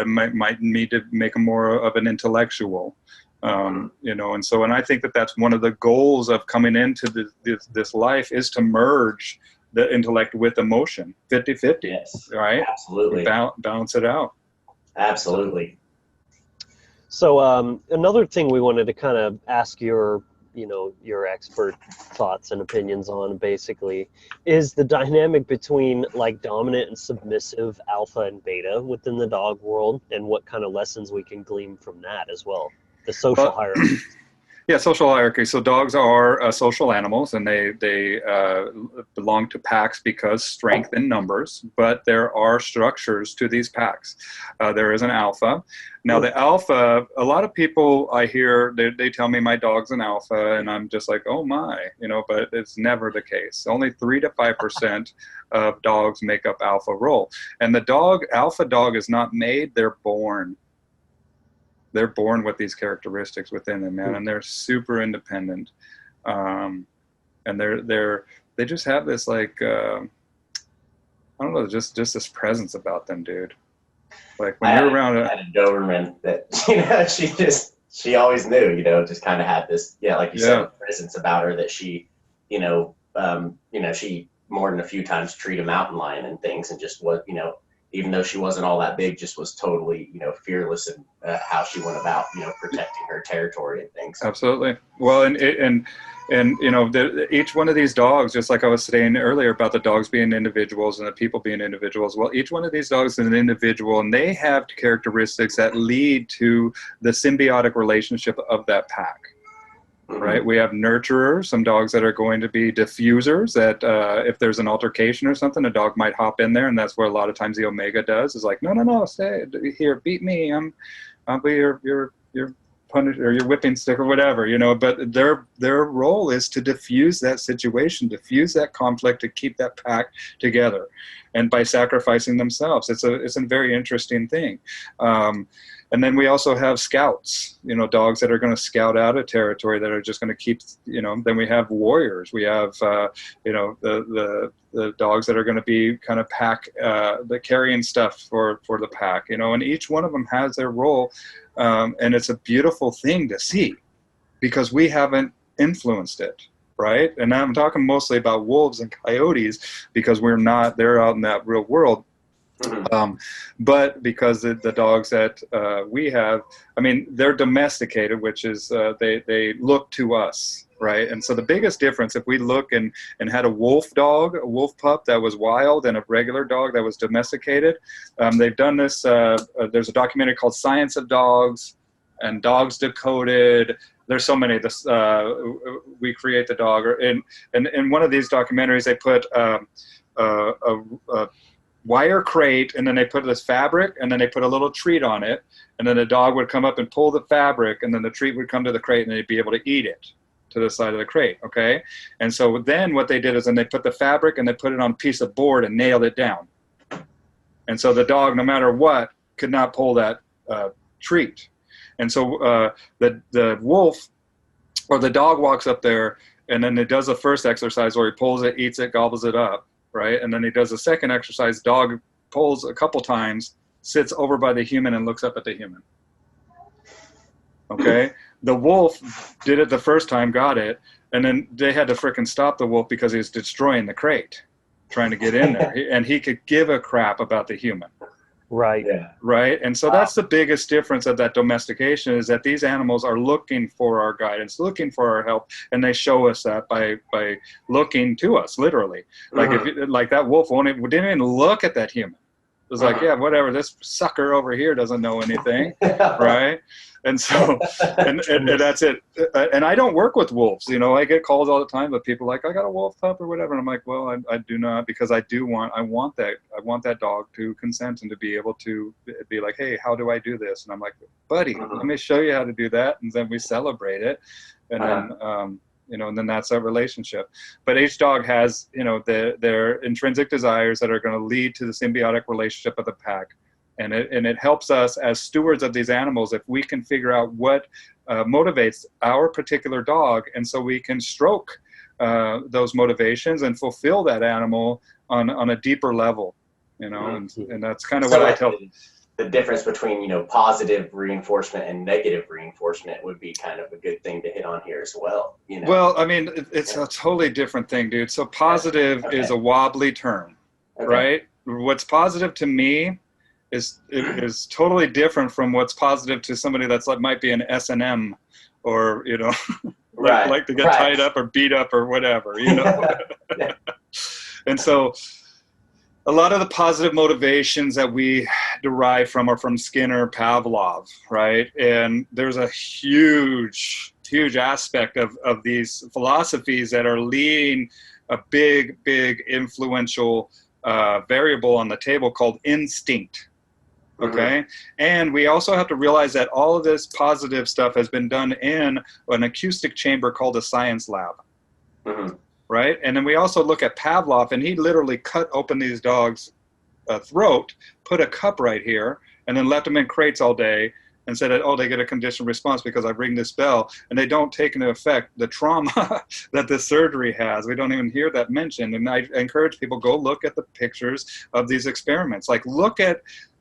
might need to make more of an intellectual, and I think that's one of the goals of coming into this life, is to merge the intellect with emotion, 50-50. Yes, right? Absolutely. Balance it out. Absolutely. So another thing we wanted to kind of ask your expert thoughts and opinions on, basically, is the dynamic between like dominant and submissive alpha and beta within the dog world, and what kind of lessons we can glean from that as well. The social hierarchy. Yeah, social hierarchy. So dogs are social animals, and they belong to packs because strength in numbers. But there are structures to these packs. There is an alpha. Now the alpha, a lot of people I hear, they tell me my dog's an alpha, and I'm just like, oh my, but it's never the case. Only 3 to 5% of dogs make up alpha role. And the alpha dog is not made, they're born. They're born with these characteristics within them, man, and they're super independent, and they just have this like I don't know, just this presence about them, dude. Like when you're around I had a Doberman that she always knew, just kind of had this like you said, presence about her that she she more than a few times treat a mountain lion and things, and just was even though she wasn't all that big, just was totally, fearless in how she went about, protecting her territory and things. Absolutely. Well, and each one of these dogs, just like I was saying earlier about the dogs being individuals and the people being individuals, well, each one of these dogs is an individual, and they have characteristics that lead to the symbiotic relationship of that pack. Right, we have nurturers, some dogs that are going to be diffusers, that if there's an altercation or something, a dog might hop in there, and that's where a lot of times the Omega does, is like, no, stay here, beat me, I'll be your punish or your whipping stick or whatever, but their role is to diffuse that situation, diffuse that conflict, to keep that pack together, and by sacrificing themselves. It's a very interesting thing. And then we also have scouts, dogs that are going to scout out a territory, that are just going to keep, then we have warriors. We have, the dogs that are going to be kind of pack, the carrying stuff for the pack, and each one of them has their role. And it's a beautiful thing to see, because we haven't influenced it. Right. And I'm talking mostly about wolves and coyotes, because they're out in that real world. But because the dogs that we have, they're domesticated, which is they look to us, right? And so the biggest difference, if we look and had a wolf pup that was wild, and a regular dog that was domesticated, they've done this. There's a documentary called Science of Dogs and Dogs Decoded. There's so many. We create the dog, and in one of these documentaries, they put a wire crate, and then they put this fabric, and then they put a little treat on it, and then the dog would come up and pull the fabric, and then the treat would come to the crate, and they'd be able to eat it to the side of the crate. Okay. And so then what they did is, then they put the fabric and they put it on a piece of board and nailed it down. And so the dog, no matter what, could not pull that treat. And so the wolf or the dog walks up there, and then it does the first exercise where he pulls it, eats it, gobbles it up. Right, and then he does the second exercise. Dog pulls a couple times, sits over by the human, and looks up at the human. Okay, the wolf did it the first time, got it, and then they had to frickin' stop the wolf because he was destroying the crate, trying to get in there, and he could give a crap about the human. Right. Yeah. Right. And so that's the biggest difference of that domestication, is that these animals are looking for our guidance, looking for our help, and they show us that by looking to us, literally. Like like that wolf didn't even look at that human. It was like, yeah, whatever, this sucker over here doesn't know anything, right? And so, and that's it. And I don't work with wolves, you know. I get calls all the time, but people are like, I got a wolf pup or whatever. And I'm like, well, I do not, because I want that dog to consent and to be able to be like, hey, how do I do this? And I'm like, buddy, let me show you how to do that. And then we celebrate it, and then you know, and then that's our relationship. But each dog has, you know, their intrinsic desires that are going to lead to the symbiotic relationship of the pack. And it helps us as stewards of these animals if we can figure out what motivates our particular dog, and so we can stroke those motivations and fulfill that animal on a deeper level, you know. And that's kind of what I tell. The difference between, you know, positive reinforcement and negative reinforcement would be kind of a good thing to hit on here as well, you know? Well, I mean, it's a totally different thing, dude. So positive is a wobbly term, right? What's positive to me is totally different from what's positive to somebody that's like, might be an S&M, or, you know, like to get tied up or beat up or whatever, you know? And so a lot of the positive motivations that we derive from are from Skinner, Pavlov, right? And there's a huge aspect of these philosophies that are leading a big influential variable on the table called instinct. Okay. And we also have to realize that all of this positive stuff has been done in an acoustic chamber called a science lab. Right. And then we also look at Pavlov, and he literally cut open these dogs' throat, put a cup right here, and then left them in crates all day, and said, oh, they get a conditioned response because I ring this bell, and they don't take into effect the trauma that the surgery has. We don't even hear that mentioned. And I encourage people, go look at the pictures of these experiments. Like,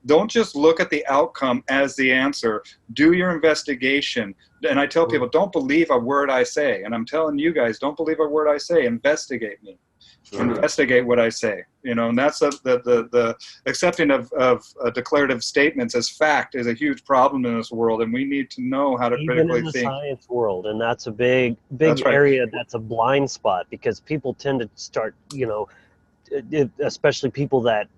don't just look at the outcome as the answer. Do your investigation. And I tell people, don't believe a word I say. And I'm telling you guys, don't believe a word I say. Investigate me. Investigate what I say. You know, and that's the accepting of declarative statements as fact is a huge problem in this world. And we need to know how to critically think. Even in the science world. And that's a big area that's a blind spot, because people tend to start, you know, especially people that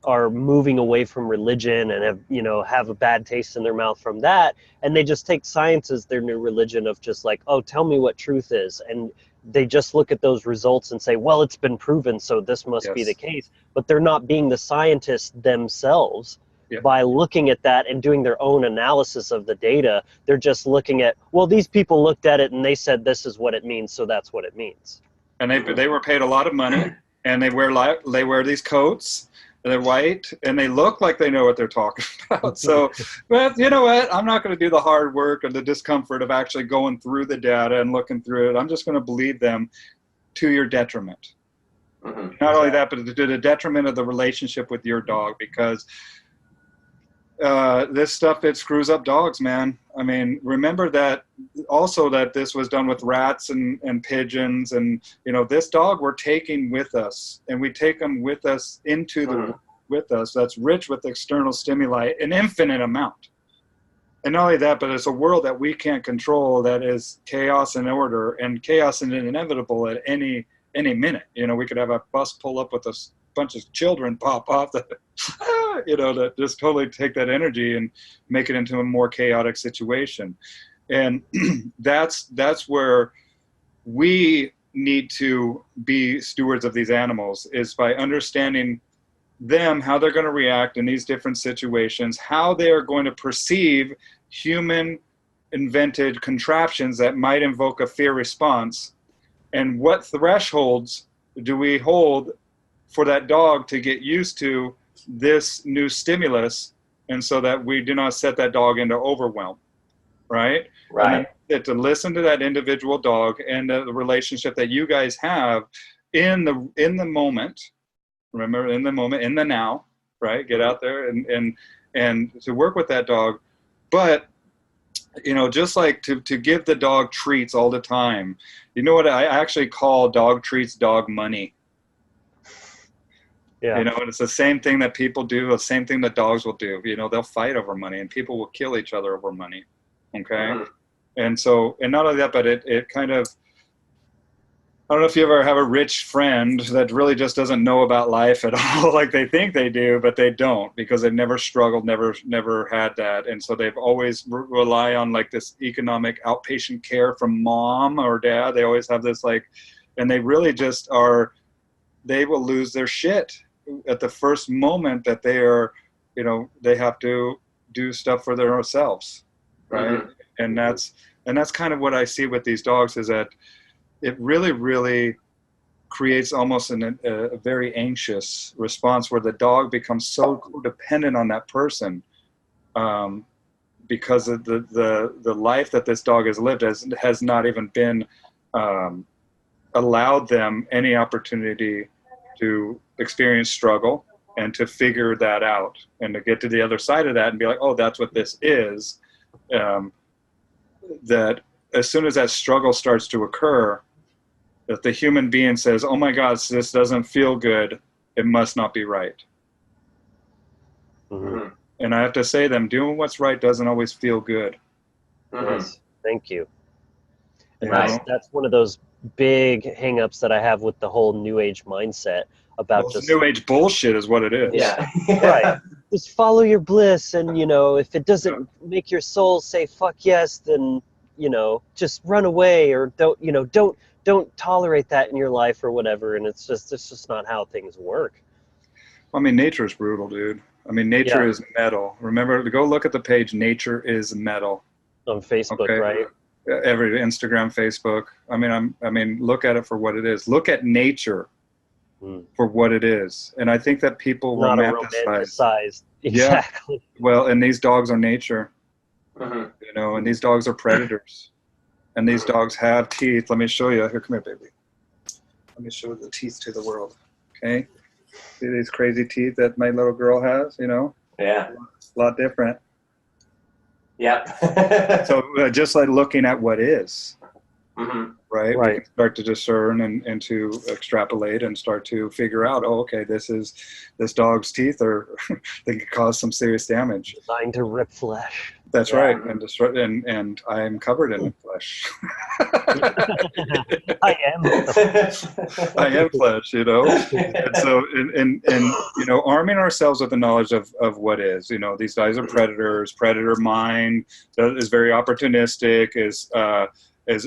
are moving away from religion and have a bad taste in their mouth from that, and they just take science as their new religion of just like, oh, tell me what truth is, and they just look at those results and say, well, it's been proven, so this must be the case. But they're not being the scientists themselves. By looking at that and doing their own analysis of the data. They're just looking at, well, these people looked at it and they said this is what it means, so that's what it means. And they were paid a lot of money, and they wear these coats. They're white, and they look like they know what they're talking about. So, but you know what? I'm not going to do the hard work or the discomfort of actually going through the data and looking through it. I'm just going to believe them to your detriment. Not only that, but to the detriment of the relationship with your dog, because this stuff, it screws up dogs, man. I mean, remember that also that this was done with rats and pigeons, and, you know, this dog we're taking with us, and we take them with us into the with us. That's rich with external stimuli, an infinite amount. And not only that, but it's a world that we can't control, that is chaos and order, and chaos is inevitable at any minute. You know, we could have a bus pull up with a bunch of children pop off that, you know, that just totally take that energy and make it into a more chaotic situation. And that's where we need to be stewards of these animals, is by understanding them, how they're going to react in these different situations, how they are going to perceive human invented contraptions that might invoke a fear response, and what thresholds do we hold for that dog to get used to this new stimulus, and so that we do not set that dog into overwhelm, right? And to listen to that individual dog and the relationship that you guys have in the moment. Remember, in the moment, in the now, right? Get out there and to work with that dog. But you know, just like to give the dog treats all the time. You know what? I actually call dog treats dog money. Yeah. You know, and it's the same thing that people do, the same thing that dogs will do. You know, they'll fight over money, and people will kill each other over money. Okay. And so, and not only that, but it kind of, I don't know if you ever have a rich friend that really just doesn't know about life at all. Like they think they do, but they don't, because they've never struggled, never had that. And so they've always rely on like this economic outpatient care from mom or dad. They always have this like, and they really just are, they will lose their shit at the first moment that they are, you know, they have to do stuff for their own selves. Right. And that's kind of what I see with these dogs, is that it really creates almost a very anxious response, where the dog becomes so codependent on that person, because of the life that this dog has lived has not even been allowed them any opportunity to experience struggle and to figure that out and to get to the other side of that and be like, oh, that's what this is. That as soon as that struggle starts to occur, that the human being says, oh my God, this doesn't feel good, it must not be right. And I have to say, them doing what's right doesn't always feel good. Yes, thank you. And Right. that's one of those big hang-ups that I have with the whole new age mindset about Well, just new age bullshit is what it is. Yeah. right. Just follow your bliss, and you know, if it doesn't make your soul say fuck yes, then you know, just run away, or don't tolerate that in your life or whatever. And it's just not how things work. I mean, nature is brutal, dude. I mean, nature is metal. Remember to go look at the page, Nature is Metal. On Facebook, Okay? right? Every Instagram, Facebook. I mean, look at it for what it is. Look at nature for what it is. And I think that people Not a romanticize. romanticized. Exactly. Yeah. Well, and these dogs are nature. You know, and these dogs are predators. And these dogs have teeth. Let me show you. Here, come here, baby. Let me show the teeth to the world. Okay? See these crazy teeth that my little girl has, you know? Yeah. A lot different. Yep. So just like looking at what is, right? We can start to discern and to extrapolate and start to figure out, oh, okay, this dog's teeth are, they can cause some serious damage. Designed to rip flesh. That's right, and I am covered in flesh. I am. I am flesh, you know. And so, and you know, arming ourselves with the knowledge of what is, you know, these guys are predators. Predator mind is very opportunistic. Is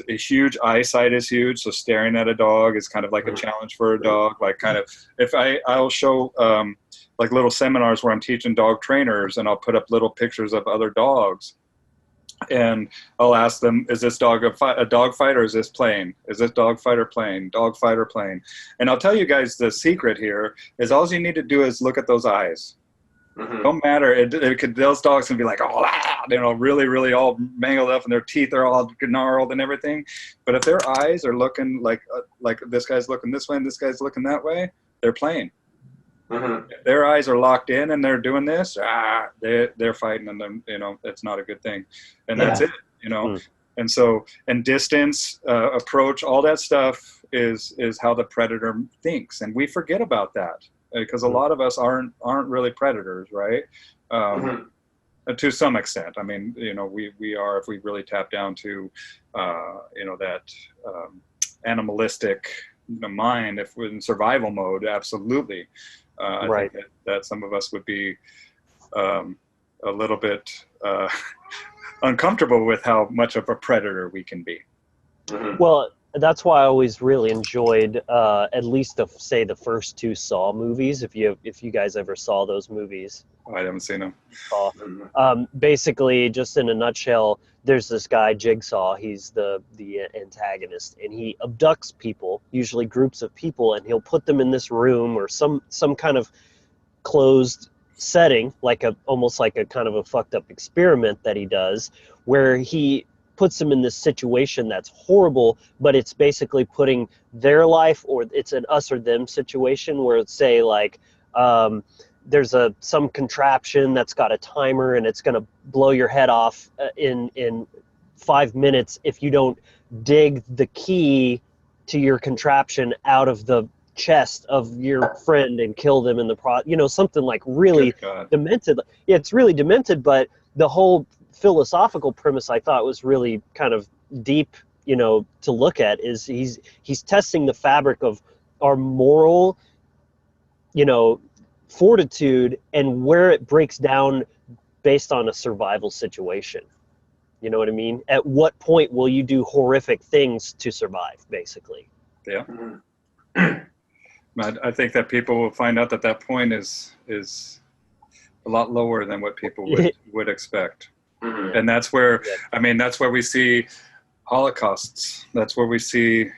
huge. Eyesight is huge. So staring at a dog is kind of like a challenge for a dog. Like kind of, if I'll show. Like little seminars where I'm teaching dog trainers, and I'll put up little pictures of other dogs, and I'll ask them, is this dog a dog fight, or is this playing? Is this dog fight or playing? Dog fight or playing? And I'll tell you guys the secret here is all you need to do is look at those eyes. Don't matter. Those dogs can be like, oh, you know, really all mangled up, and their teeth are all gnarled and everything. But if their eyes are looking like this guy's looking this way and this guy's looking that way, they're playing. If their eyes are locked in and they're doing this, they're fighting, and then, you know, that's not a good thing. And that's it, you know. And so, and distance, approach, all that stuff is how the predator thinks, and we forget about that because a lot of us aren't really predators, right? To some extent. I mean, you know, we are, if we really tap down to, you know, that animalistic mind, if we're in survival mode, absolutely. I think that some of us would be a little bit uncomfortable with how much of a predator we can be. Well, that's why I always really enjoyed at least the first two Saw movies. If you guys ever saw those movies. I haven't seen them. Basically, just in a nutshell, there's this guy Jigsaw. He's the antagonist, and he abducts people, usually groups of people, and he'll put them in this room or some kind of closed setting, almost like a kind of a fucked up experiment that he does, where he puts them in this situation that's horrible, but it's basically putting their life, or it's an us or them situation, where it's say like there's some contraption that's got a timer and it's going to blow your head off in 5 minutes if you don't dig the key to your contraption out of the chest of your friend and kill them in the something like really demented. Yeah, it's really demented, but the whole philosophical premise I thought was really kind of deep, to look at, is he's testing the fabric of our moral, fortitude, and where it breaks down based on a survival situation. You know what I mean? At what point will you do horrific things to survive, basically? Yeah. I think that people will find out that point is a lot lower than what people would expect. And that's where, that's where we see holocausts. That's where we see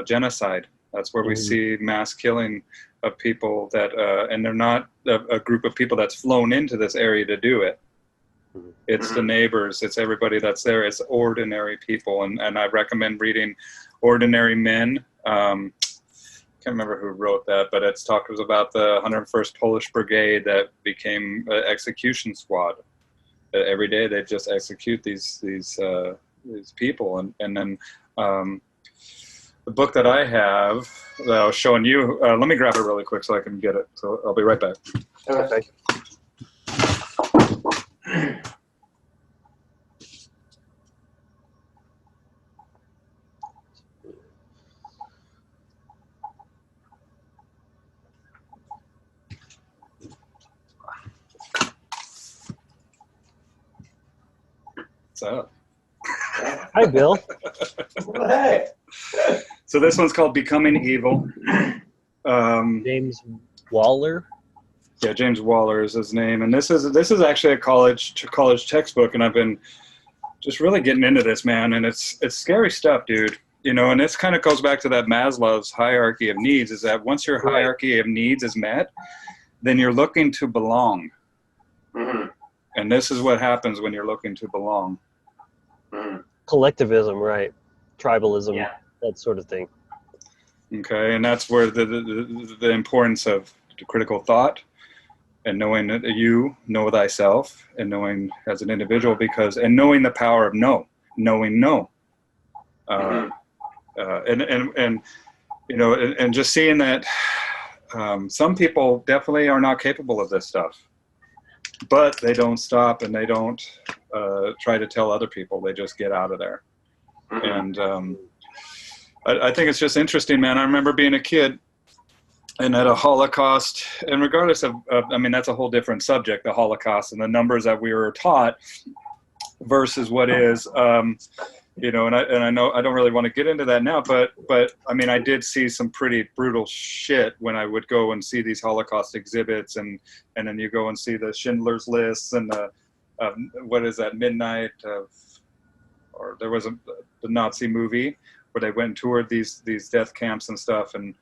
genocide. That's where we see mass killing of people that, and they're not a group of people that's flown into this area to do it. It's the neighbors, it's everybody that's there, it's ordinary people. And I recommend reading Ordinary Men. Can't remember who wrote that, but it talks about the 101st Polish Brigade that became an execution squad. Every day they just execute these people. And then the book that I have that I was showing you, let me grab it really quick so I can get it. So I'll be right back. Okay. What's up? Hi, Bill. Hey. So this one's called Becoming Evil. James Waller. Yeah, James Waller is his name, and this is actually a college textbook, and I've been just really getting into this, man, and it's scary stuff, dude. And this kind of goes back to that Maslow's hierarchy of needs, is that once your hierarchy of needs is met, then you're looking to belong. And this is what happens when you're looking to belong. Collectivism, right? Tribalism, that sort of thing. Okay, and that's where the importance of critical thought and knowing that you know thyself, and knowing as an individual, and knowing the power of knowing no. And just seeing that some people definitely are not capable of this stuff, but they don't stop and they don't try to tell other people. They just get out of there. And I think it's just interesting, man. I remember being a kid and at a Holocaust, and regardless of that's a whole different subject, the Holocaust and the numbers that we were taught versus what is, and I know I don't really want to get into that now, but I did see some pretty brutal shit when I would go and see these Holocaust exhibits, and then you go and see the Schindler's Lists and the, what is that, Midnight or there was the Nazi movie where they went and toured these death camps and stuff, and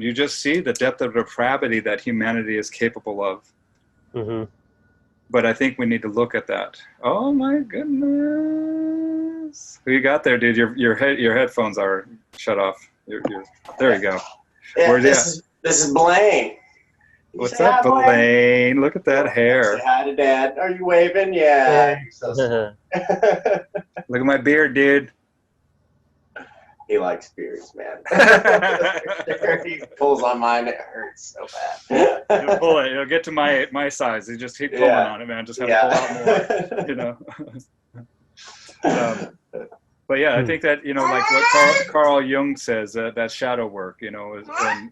you just see the depth of depravity that humanity is capable of. But I think we need to look at that. Oh my goodness! Who you got there, dude? Your headphones are shut off. There you go. Yeah, this is Blaine. What's up, Blaine? Look at that hair. Say hi to Dad. Are you waving? Yeah. Look at my beard, dude. He likes beards, man. He pulls on mine, it hurts so bad. He'll pull it. It'll get to my size. You just keep pulling on it, man. Just have to pull out more, But yeah, I think that, like what Carl Jung says, that shadow work, and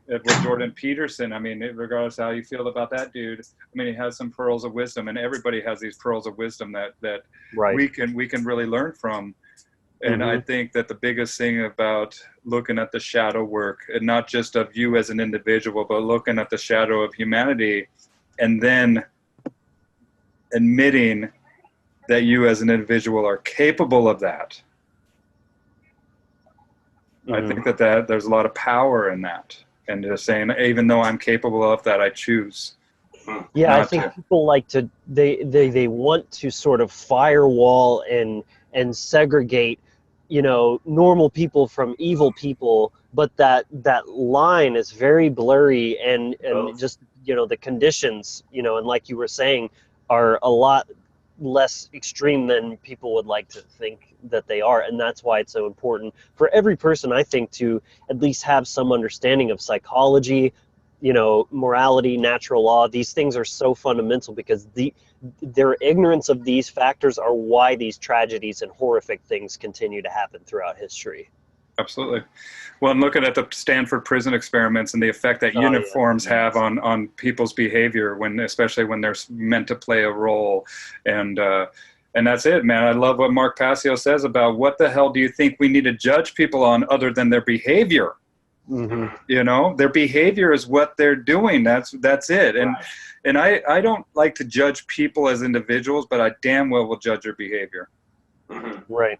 with Jordan Peterson, regardless of how you feel about that dude, he has some pearls of wisdom, and everybody has these pearls of wisdom that we can really learn from. And I think that the biggest thing about looking at the shadow work, and not just of you as an individual, but looking at the shadow of humanity, and then admitting that you as an individual are capable of that. I think that there's a lot of power in that, and just saying, even though I'm capable of that, I choose. Yeah, I think people like to they want to sort of firewall and segregate, normal people from evil people, but that line is very blurry, and just the conditions, and like you were saying, are a lot less extreme than people would like to think that they are. And that's why it's so important for every person, I think, to at least have some understanding of psychology, morality, natural law. These things are so fundamental because their ignorance of these factors are why these tragedies and horrific things continue to happen throughout history. Absolutely. Well, and looking at the Stanford prison experiments and the effect that uniforms have on people's behavior, especially when they're meant to play a role. And that's it, man. I love what Mark Passio says about what the hell do you think we need to judge people on other than their behavior? Mm-hmm. Their behavior is what they're doing. That's it. And I don't like to judge people as individuals, but I damn well will judge their behavior. Mm-hmm. Right.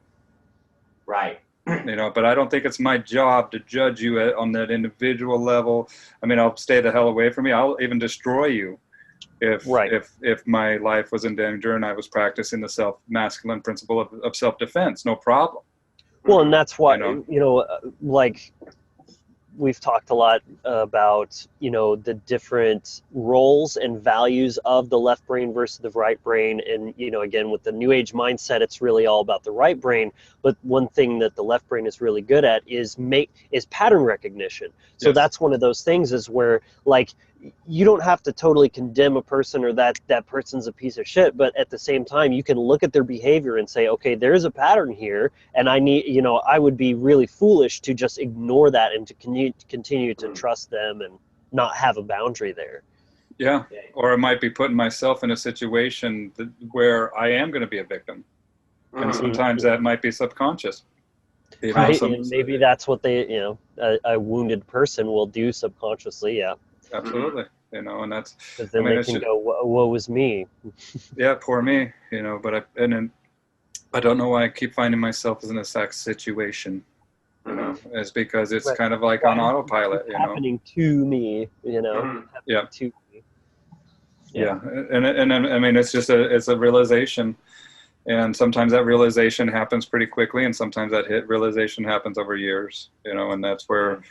But I don't think it's my job to judge you on that individual level. I mean, I'll stay the hell away from you. I'll even destroy you if my life was in danger and I was practicing the masculine principle of self-defense. No problem. Well, and that's why, like we've talked a lot about, the different roles and values of the left brain versus the right brain. And, again, with the New Age mindset, it's really all about the right brain. But one thing that the left brain is really good at is pattern recognition. So Yes. That's one of those things is where, like, you don't have to totally condemn a person or that person's a piece of shit, but at the same time, you can look at their behavior and say, okay, there's a pattern here, and I would be really foolish to just ignore that and to continue to trust them and not have a boundary there. Yeah, or I might be putting myself in a situation where I am going to be a victim, and sometimes that might be subconscious. Right, and maybe that's what they, a wounded person will do subconsciously, yeah. Absolutely, and that's because then they can go, "Woe is me." Yeah, poor me, But I don't know why I keep finding myself in this situation. It's because it's kind of like on autopilot. It's happening to me, Yeah. To me. Yeah, and I mean, it's a realization, and sometimes that realization happens pretty quickly, and sometimes that realization happens over years. And that's where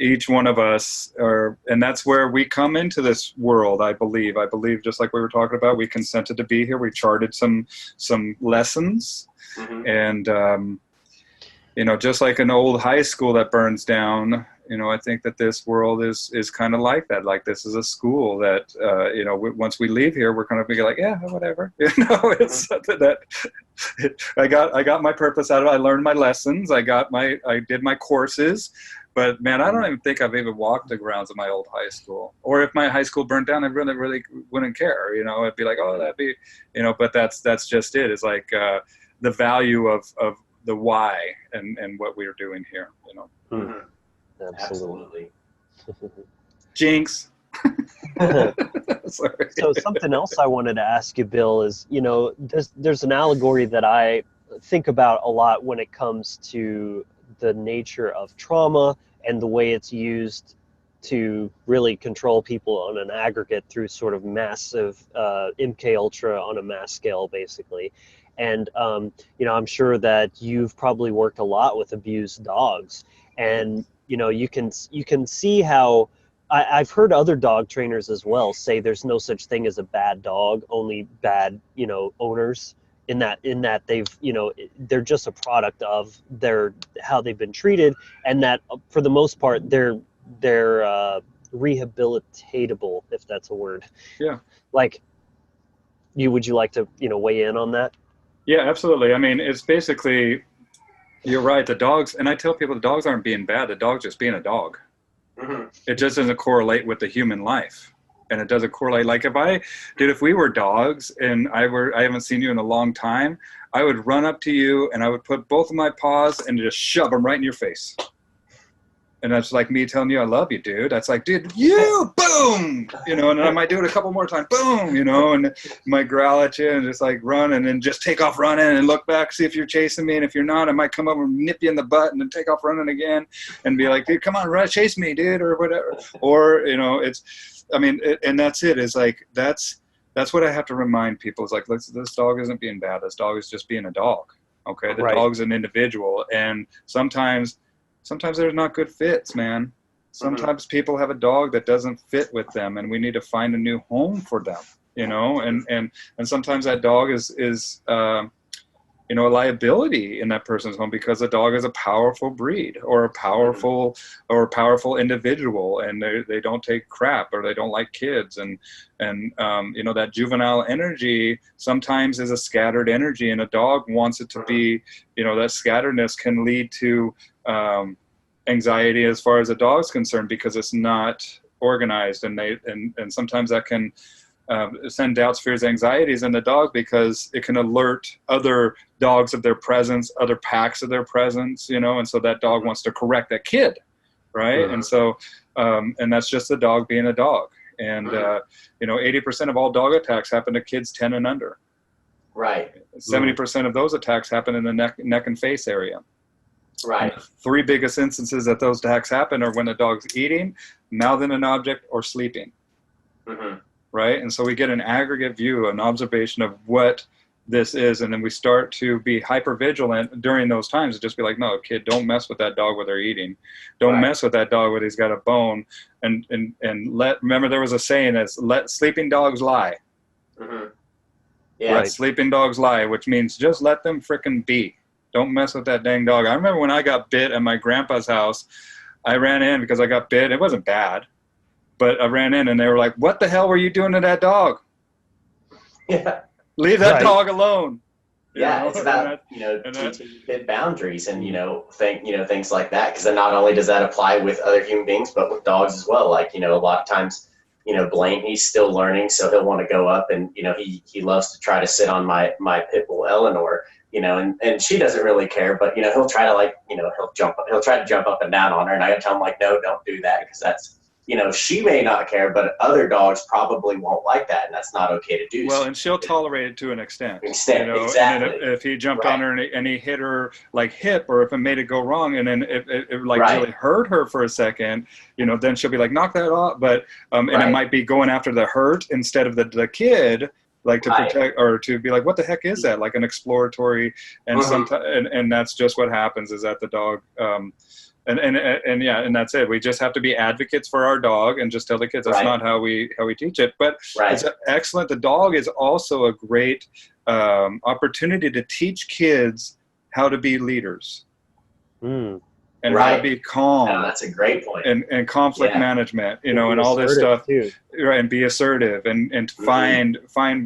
each one of us and that's where we come into this world. I believe just like we were talking about, we consented to be here. We charted some lessons, and just like an old high school that burns down, I think that this world is kind of like that. Like, this is a school that once we leave here, we're kind of be like, yeah, whatever. It's something that I got my purpose out of it. I learned my lessons. I did my courses. But man, I don't even think I've even walked the grounds of my old high school. Or if my high school burnt down, I really, really wouldn't care. I'd be like, oh, that'd be, But that's just it. It's like the value of the why and what we are doing here. Absolutely. Jinx. Sorry. So something else I wanted to ask you, Bill, is there's an allegory that I think about a lot when it comes to the nature of trauma and the way it's used to really control people on an aggregate through sort of massive MK Ultra on a mass scale, basically. And I'm sure that you've probably worked a lot with abused dogs, and you can see how I've heard other dog trainers as well say there's no such thing as a bad dog, only bad owners. In that they've they're just a product of how they've been treated, and that for the most part they're rehabilitatable, if that's a word. Yeah. Like, would you like to weigh in on that? Yeah, absolutely. I mean, it's basically, you're right. The dogs, and I tell people the dogs aren't being bad. The dog's just being a dog. It just doesn't correlate with the human life. And it doesn't correlate. Like if we were dogs and I haven't seen you in a long time, I would run up to you and I would put both of my paws and just shove them right in your face. And that's like me telling you I love you, dude. That's like, dude, boom, and then I might do it a couple more times, boom, and I might growl at you and just like run and then just take off running and look back, see if you're chasing me. And if you're not, I might come up and nip you in the butt and then take off running again and be like, dude, come on, run, chase me, dude, or whatever. Or, and that's it. It's like, that's what I have to remind people. It's like, this dog isn't being bad. This dog is just being a dog. Okay. The dog's an individual. And sometimes there's not good fits, man. Sometimes people have a dog that doesn't fit with them, and we need to find a new home for them, you know, and sometimes that dog is you know, a liability in that person's home because the dog is a powerful breed or a powerful individual, and they don't take crap, or they don't like kids, and you know, that juvenile energy sometimes is a scattered energy, and a dog wants it to be, you know, that scatteredness can lead to anxiety as far as a dog's concerned because it's not organized, and sometimes that can send doubts, fears, anxieties in the dog because it can alert other dogs of their presence, other packs of their presence, you know, and so that dog wants to correct that kid, right? And so, and that's just the dog being a dog. And, you know, 80% of all dog attacks happen to kids 10 and under. Right. 70% of those attacks happen in the neck and face area. Right. And the 3 biggest instances that those attacks happen are when the dog's eating, mouthing an object, or sleeping. Right? And so we get an aggregate view, an observation of what this is, and then we start to be hyper vigilant during those times and just be like, no, kid, don't mess with that dog when they're eating. Don't mess with that dog when he's got a bone. And remember, there was a saying that's let sleeping dogs lie. Yeah. Let sleeping dogs lie, which means just let them frickin' be. Don't mess with that dang dog. I remember when I got bit at my grandpa's house, I ran in because I got bit. It wasn't bad. But I ran in and they were like, what the hell were you doing to that dog? Yeah. Leave that dog alone. Yeah, it's about, you know, teaching kid boundaries and, you know, things like that. Because then not only does that apply with other human beings, but with dogs as well. Like, you know, a lot of times, you know, Blaine, he's still learning, so he'll want to go up and, you know, he loves to try to sit on my pit bull Eleanor, you know, and she doesn't really care, but, you know, he'll try to, like, you know, he'll try to jump up and down on her, and I tell him, like, no, don't do that, because that's, you know, she may not care, but other dogs probably won't like that, and that's not okay to do. Well, and she'll tolerate it to an extent. You know? Exactly. And then if he jumped on her and he hit her like hip, or if it made it go wrong, and then it like really hurt her for a second, you know, then she'll be like, knock that off. But and it might be going after the hurt instead of the kid, like to protect, or to be like, what the heck is that? Like an exploratory, and sometimes, and that's just what happens, is that the dog. And yeah, and that's it. We just have to be advocates for our dog and just tell the kids that's not how we teach it. But it's excellent. The dog is also a great opportunity to teach kids how to be leaders and how to be calm. Yeah, that's a great point. And conflict management, you know, and all this stuff. Too. Right, and be assertive and find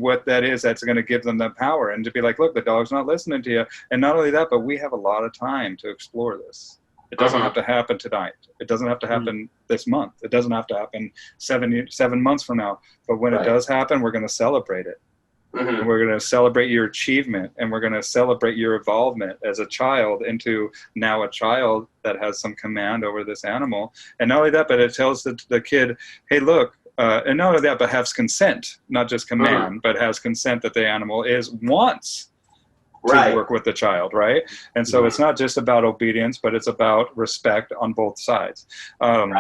what that is that's going to give them the power, and to be like, look, the dog's not listening to you. And not only that, but we have a lot of time to explore this. It doesn't have to happen tonight. It doesn't have to happen this month. It doesn't have to happen 7 months from now. But when it does happen, we're going to celebrate it. And we're going to celebrate your achievement, and we're going to celebrate your evolvement as a child into now a child that has some command over this animal. And not only that, but it tells the kid, hey, look, and not only that, but has consent, not just command, but has consent that the animal wants to work with the child, right? And so it's not just about obedience, but it's about respect on both sides. And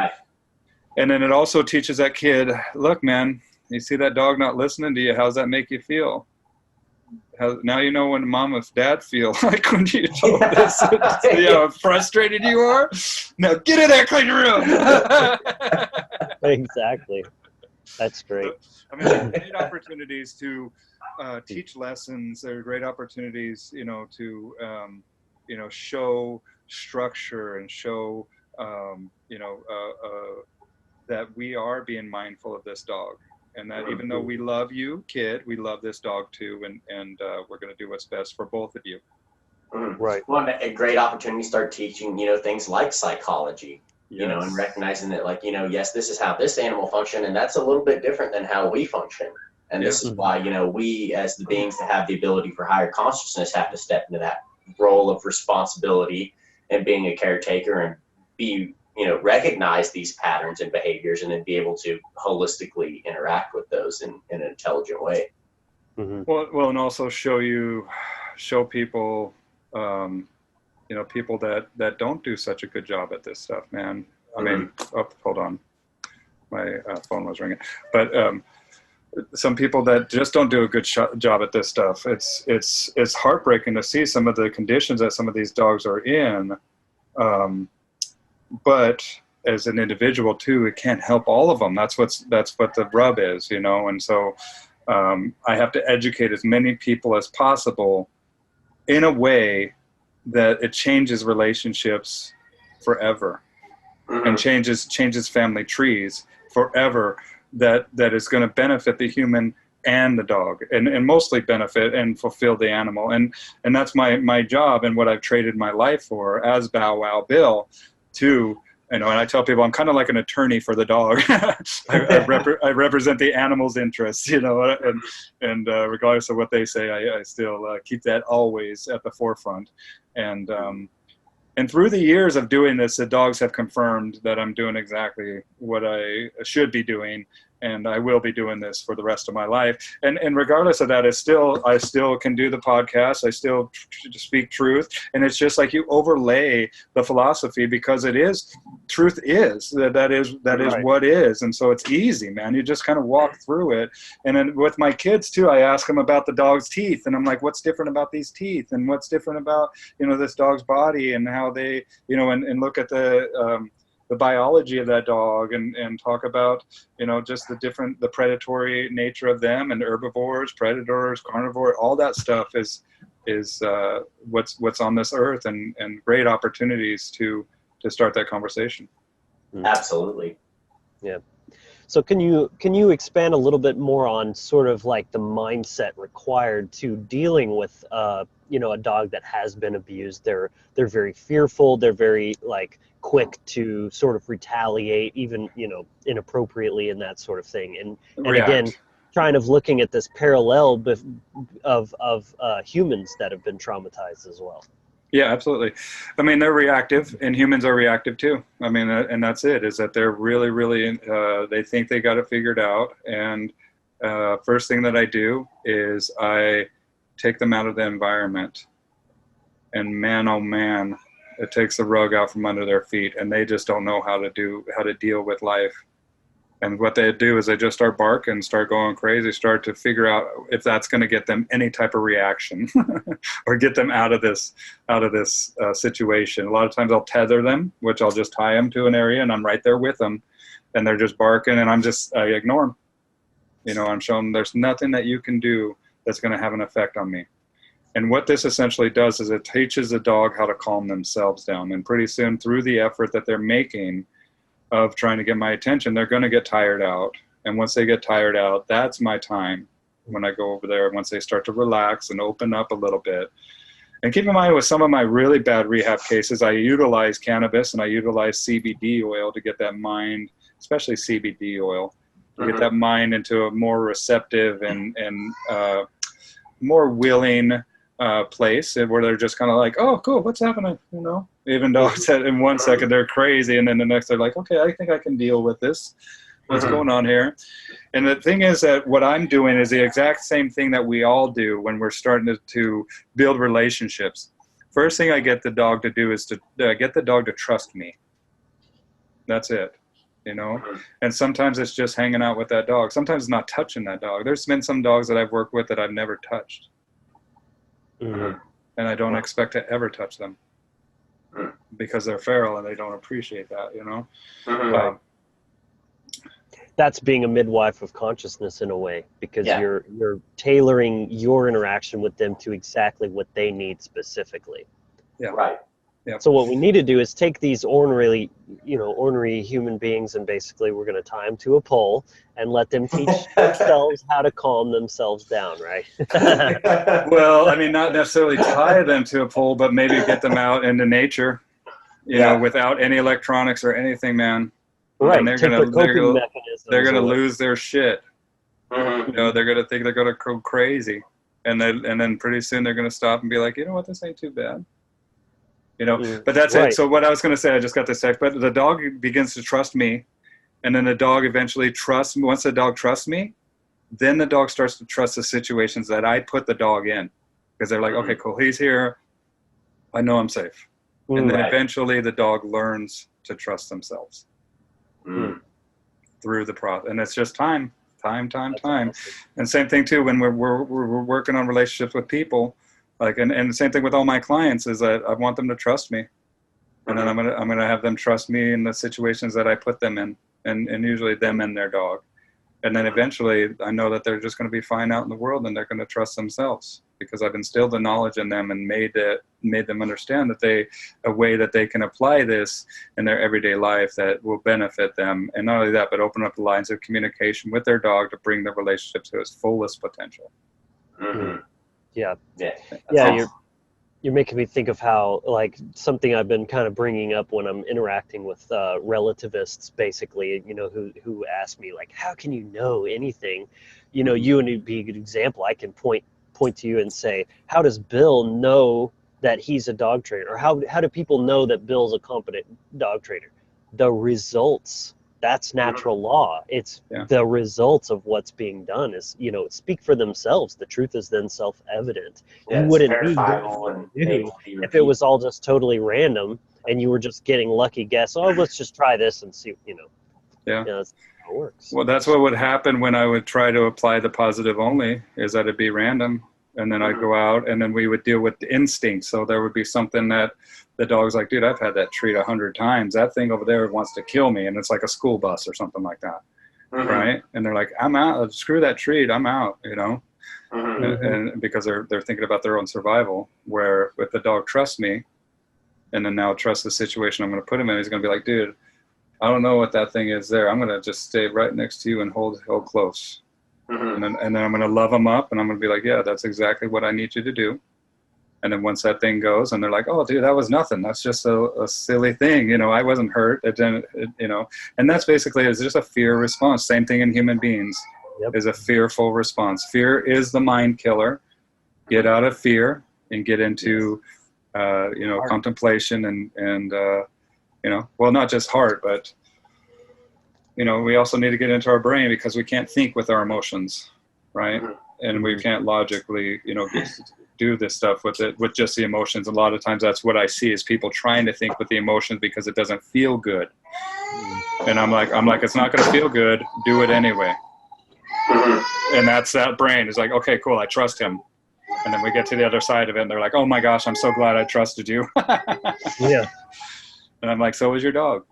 then it also teaches that kid, look, man, you see that dog not listening to you, how's that make you feel? Now you know when mom and dad feel like when you told this, you know, how frustrated you are. Now get in there, clean your room. Exactly. That's great. I mean, there are great opportunities to teach lessons. There are great opportunities, you know, to you know, show structure and show you know, that we are being mindful of this dog, and that even though we love you, kid, we love this dog too, and we're going to do what's best for both of you. Right. Well, a great opportunity to start teaching, you know, things like psychology. You know, and recognizing that, like, you know, yes, this is how this animal functions, and that's a little bit different than how we function. And this is why, you know, we as the beings that have the ability for higher consciousness have to step into that role of responsibility and being a caretaker, and be, you know, recognize these patterns and behaviors, and then be able to holistically interact with those in an intelligent way. Well, and also show people, you know, people that don't do such a good job at this stuff, man. I mean, hold on, my phone was ringing. But some people that just don't do a good job at this stuff. It's heartbreaking to see some of the conditions that some of these dogs are in. But as an individual too, it can't help all of them. That's what the rub is, you know. And so I have to educate as many people as possible in a way that it changes relationships forever, and changes family trees forever, that is going to benefit the human and the dog, and mostly benefit and fulfill the animal. And that's my job, and what I've traded my life for as Bow Wow Bill, to, you know, and I tell people I'm kind of like an attorney for the dog. I represent the animal's interests, you know, and regardless of what they say, I still keep that always at the forefront. And through the years of doing this, the dogs have confirmed that I'm doing exactly what I should be doing, and I will be doing this for the rest of my life. And regardless of that, I still can do the podcast. I still speak truth, and it's just like you overlay the philosophy, because truth is that is right. What is, and so it's easy, man. You just kind of walk through it. And then with my kids too, I ask them about the dog's teeth, and I'm like, what's different about these teeth, and what's different about, you know, this dog's body, and how they, you know, and look at the biology of that dog, and talk about, you know, just the predatory nature of them, and herbivores, predators, carnivore, all that stuff is what's on this earth, and great opportunities to start that conversation. Absolutely. Yeah. So can you expand a little bit more on sort of like the mindset required to dealing with you know, a dog that has been abused? They're very fearful. They're very like quick to sort of retaliate, even, you know, inappropriately, and that sort of thing. And again, kind of looking at this parallel of humans that have been traumatized as well. Yeah, absolutely. I mean, they're reactive, and humans are reactive too. I mean, and that's it, is that they're really, really, they think they got it figured out. And first thing that I do is I take them out of the environment, and man, oh man, it takes the rug out from under their feet, and they just don't know how to deal with life. And what they do is they just start barking, start going crazy, start to figure out if that's going to get them any type of reaction or get them out of this situation. A lot of times I'll tether them, which I'll just tie them to an area, and I'm right there with them, and they're just barking, and I ignore them. You know, I'm showing them there's nothing that you can do that's going to have an effect on me. And what this essentially does is it teaches the dog how to calm themselves down. And pretty soon, through the effort that they're making of trying to get my attention, they're going to get tired out. And once they get tired out, that's my time when I go over there. Once they start to relax and open up a little bit. And keep in mind, with some of my really bad rehab cases, I utilize cannabis and I utilize CBD oil to get that mind, especially CBD oil, to get that mind into a more receptive and more willing place, where they're just kind of like, oh, cool, what's happening? You know, even dogs that in 1 second they're crazy, and then the next they're like, okay, I think I can deal with this. What's going on here? And the thing is that what I'm doing is the exact same thing that we all do when we're starting to build relationships. First thing I get the dog to do is to get the dog to trust me. That's it. You know, and sometimes it's just hanging out with that dog. Sometimes it's not touching that dog. There's been some dogs that I've worked with that I've never touched. And I don't expect to ever touch them because they're feral and they don't appreciate that, you know. That's being a midwife of consciousness in a way, because you're tailoring your interaction with them to exactly what they need specifically. Yeah. Right. Yep. So what we need to do is take these ornery human beings, and basically we're going to tie them to a pole and let them teach themselves how to calm themselves down, right? Well, I mean, not necessarily tie them to a pole, but maybe get them out into nature, you know, without any electronics or anything, man. Right. And they're gonna lose their shit. You know, they're gonna think they're gonna go crazy, and then pretty soon they're gonna stop and be like, you know what, this ain't too bad. You know, but that's it. So what I was going to say, I just got this text, but the dog begins to trust me, and then the dog eventually trusts me. Once the dog trusts me, then the dog starts to trust the situations that I put the dog in, because they're like, okay, cool, he's here, I know I'm safe. And then eventually the dog learns to trust themselves through the process. And it's just time. And same thing too, when we're working on relationships with people. Like, and the same thing with all my clients is that I want them to trust me. And then I'm gonna have them trust me in the situations that I put them in, and usually them and their dog. And then eventually I know that they're just going to be fine out in the world, and they're going to trust themselves because I've instilled the knowledge in them and made them understand that a way that they can apply this in their everyday life that will benefit them. And not only that, but open up the lines of communication with their dog to bring the relationship to its fullest potential. Mm-hmm. Yeah. Yeah. Yeah. You're making me think of how, like, something I've been kind of bringing up when I'm interacting with relativists, basically, who ask me, like, how can you know anything? You would be a good example. I can point to you and say, how does Bill know that he's a dog trainer? Or how do people know that Bill's a competent dog trainer? The results. That's natural law. It's the results of what's being done is, speak for themselves. The truth is then self-evident. Yeah, You wouldn't verifiable and able to be if it was all just totally random and you were just getting lucky guess. Oh, let's just try this and see, Yeah. That's how it works. Well, that's what would happen when I would try to apply the positive only, is that it'd be random. And then I'd go out and then we would deal with the instinct. So there would be something that the dog's like, dude, I've had that treat 100 times. That thing over there wants to kill me. And it's like a school bus or something like that. Mm-hmm. Right. And they're like, I'm out. Screw that treat. I'm out, Mm-hmm. And because they're thinking about their own survival, where if the dog trusts me and then now trusts the situation I'm going to put him in, he's going to be like, dude, I don't know what that thing is there. I'm going to just stay right next to you and hold close. Mm-hmm. And then I'm going to love them up and I'm going to be like, yeah, that's exactly what I need you to do. And then once that thing goes and they're like, oh, dude, that was nothing. That's just a silly thing. I wasn't hurt. It didn't, and that's basically, it's just a fear response. Same thing in human beings. Yep. Is a fearful response. Fear is the mind killer. Get out of fear and get into, contemplation and well, not just heart, but, we also need to get into our brain because we can't think with our emotions, right? And we can't logically, do this stuff with just the emotions. A lot of times that's what I see is people trying to think with the emotions because it doesn't feel good. And I'm like, it's not going to feel good. Do it anyway. And that's that brain is like, okay, cool. I trust him. And then we get to the other side of it and they're like, oh my gosh, I'm so glad I trusted you. Yeah. And I'm like, so is your dog,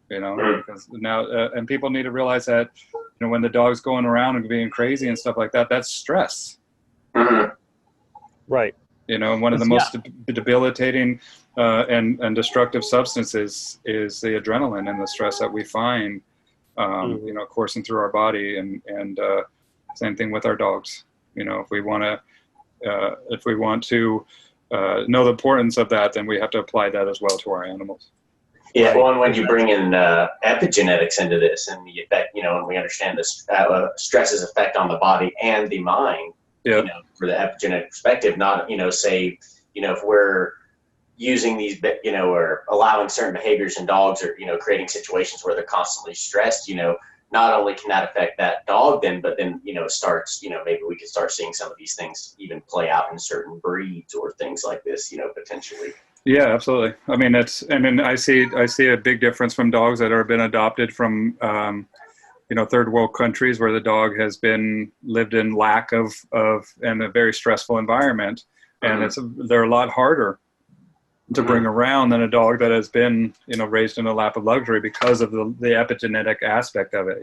because now, and people need to realize that, when the dog's going around and being crazy and stuff like that, that's stress. Right. And one of the most debilitating and destructive substances is the adrenaline and the stress that we find, coursing through our body, and same thing with our dogs. If we want to know the importance of that, then we have to apply that as well to our animals. Yeah, well, and when you bring in epigenetics into this, and the effect, when we understand this stress's effect on the body and the mind, for the epigenetic perspective, not, say, if we're using these, or allowing certain behaviors in dogs, or, creating situations where they're constantly stressed, not only can that affect that dog then, but then, starts, maybe we could start seeing some of these things even play out in certain breeds or things like this, potentially. Yeah, absolutely. I mean, I see a big difference from dogs that have been adopted from, third world countries where the dog has been lived in lack of and a very stressful environment. And they're a lot harder to bring around than a dog that has been, raised in a lap of luxury because of the epigenetic aspect of it,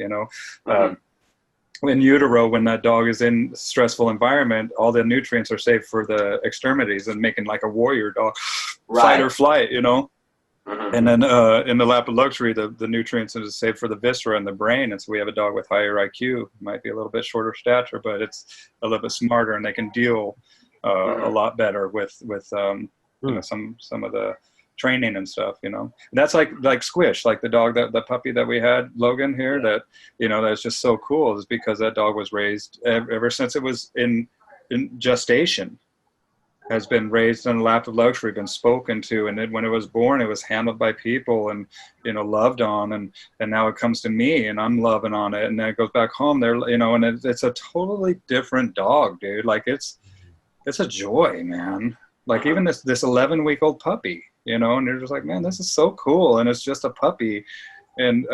in utero, when that dog is in a stressful environment, all the nutrients are saved for the extremities and making like a warrior dog, fight or flight, And then in the lap of luxury, the nutrients are saved for the viscera and the brain. And so we have a dog with higher IQ, might be a little bit shorter stature, but it's a little bit smarter, and they can deal a lot better with some of the training and stuff, And that's like Squish, like the dog, the puppy that we had, Logan here, that, that's just so cool, is because that dog was raised ever since it was in gestation, has been raised in a lap of luxury, been spoken to. And then when it was born, it was handled by people and, loved on. And now it comes to me and I'm loving on it. And then it goes back home there, and it's a totally different dog, dude. Like it's a joy, man. Like even this 11-week-old puppy, and you're just like, man, this is so cool. And it's just a puppy. And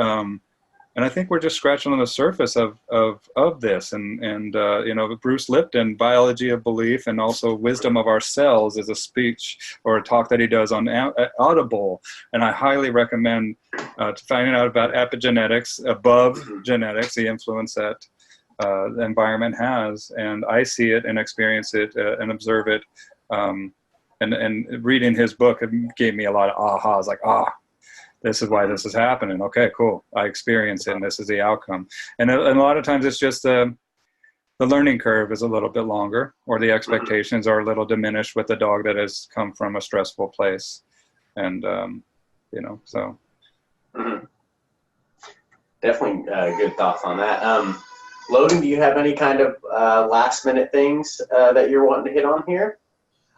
And I think we're just scratching on the surface of this. And you know, Bruce Lipton, Biology of Belief, and also Wisdom of Our Cells is a speech or a talk that he does on Audible. And I highly recommend finding out about epigenetics, above genetics, the influence that the environment has. And I see it and experience it and observe it. And reading his book gave me a lot of ahas, like, this is why this is happening. Okay, cool. I experience it, and this is the outcome. And a lot of times it's just the learning curve is a little bit longer, or the expectations are a little diminished with a dog that has come from a stressful place. And, you know, so. Definitely good thoughts on that. Logan, do you have any kind of last minute things that you're wanting to hit on here?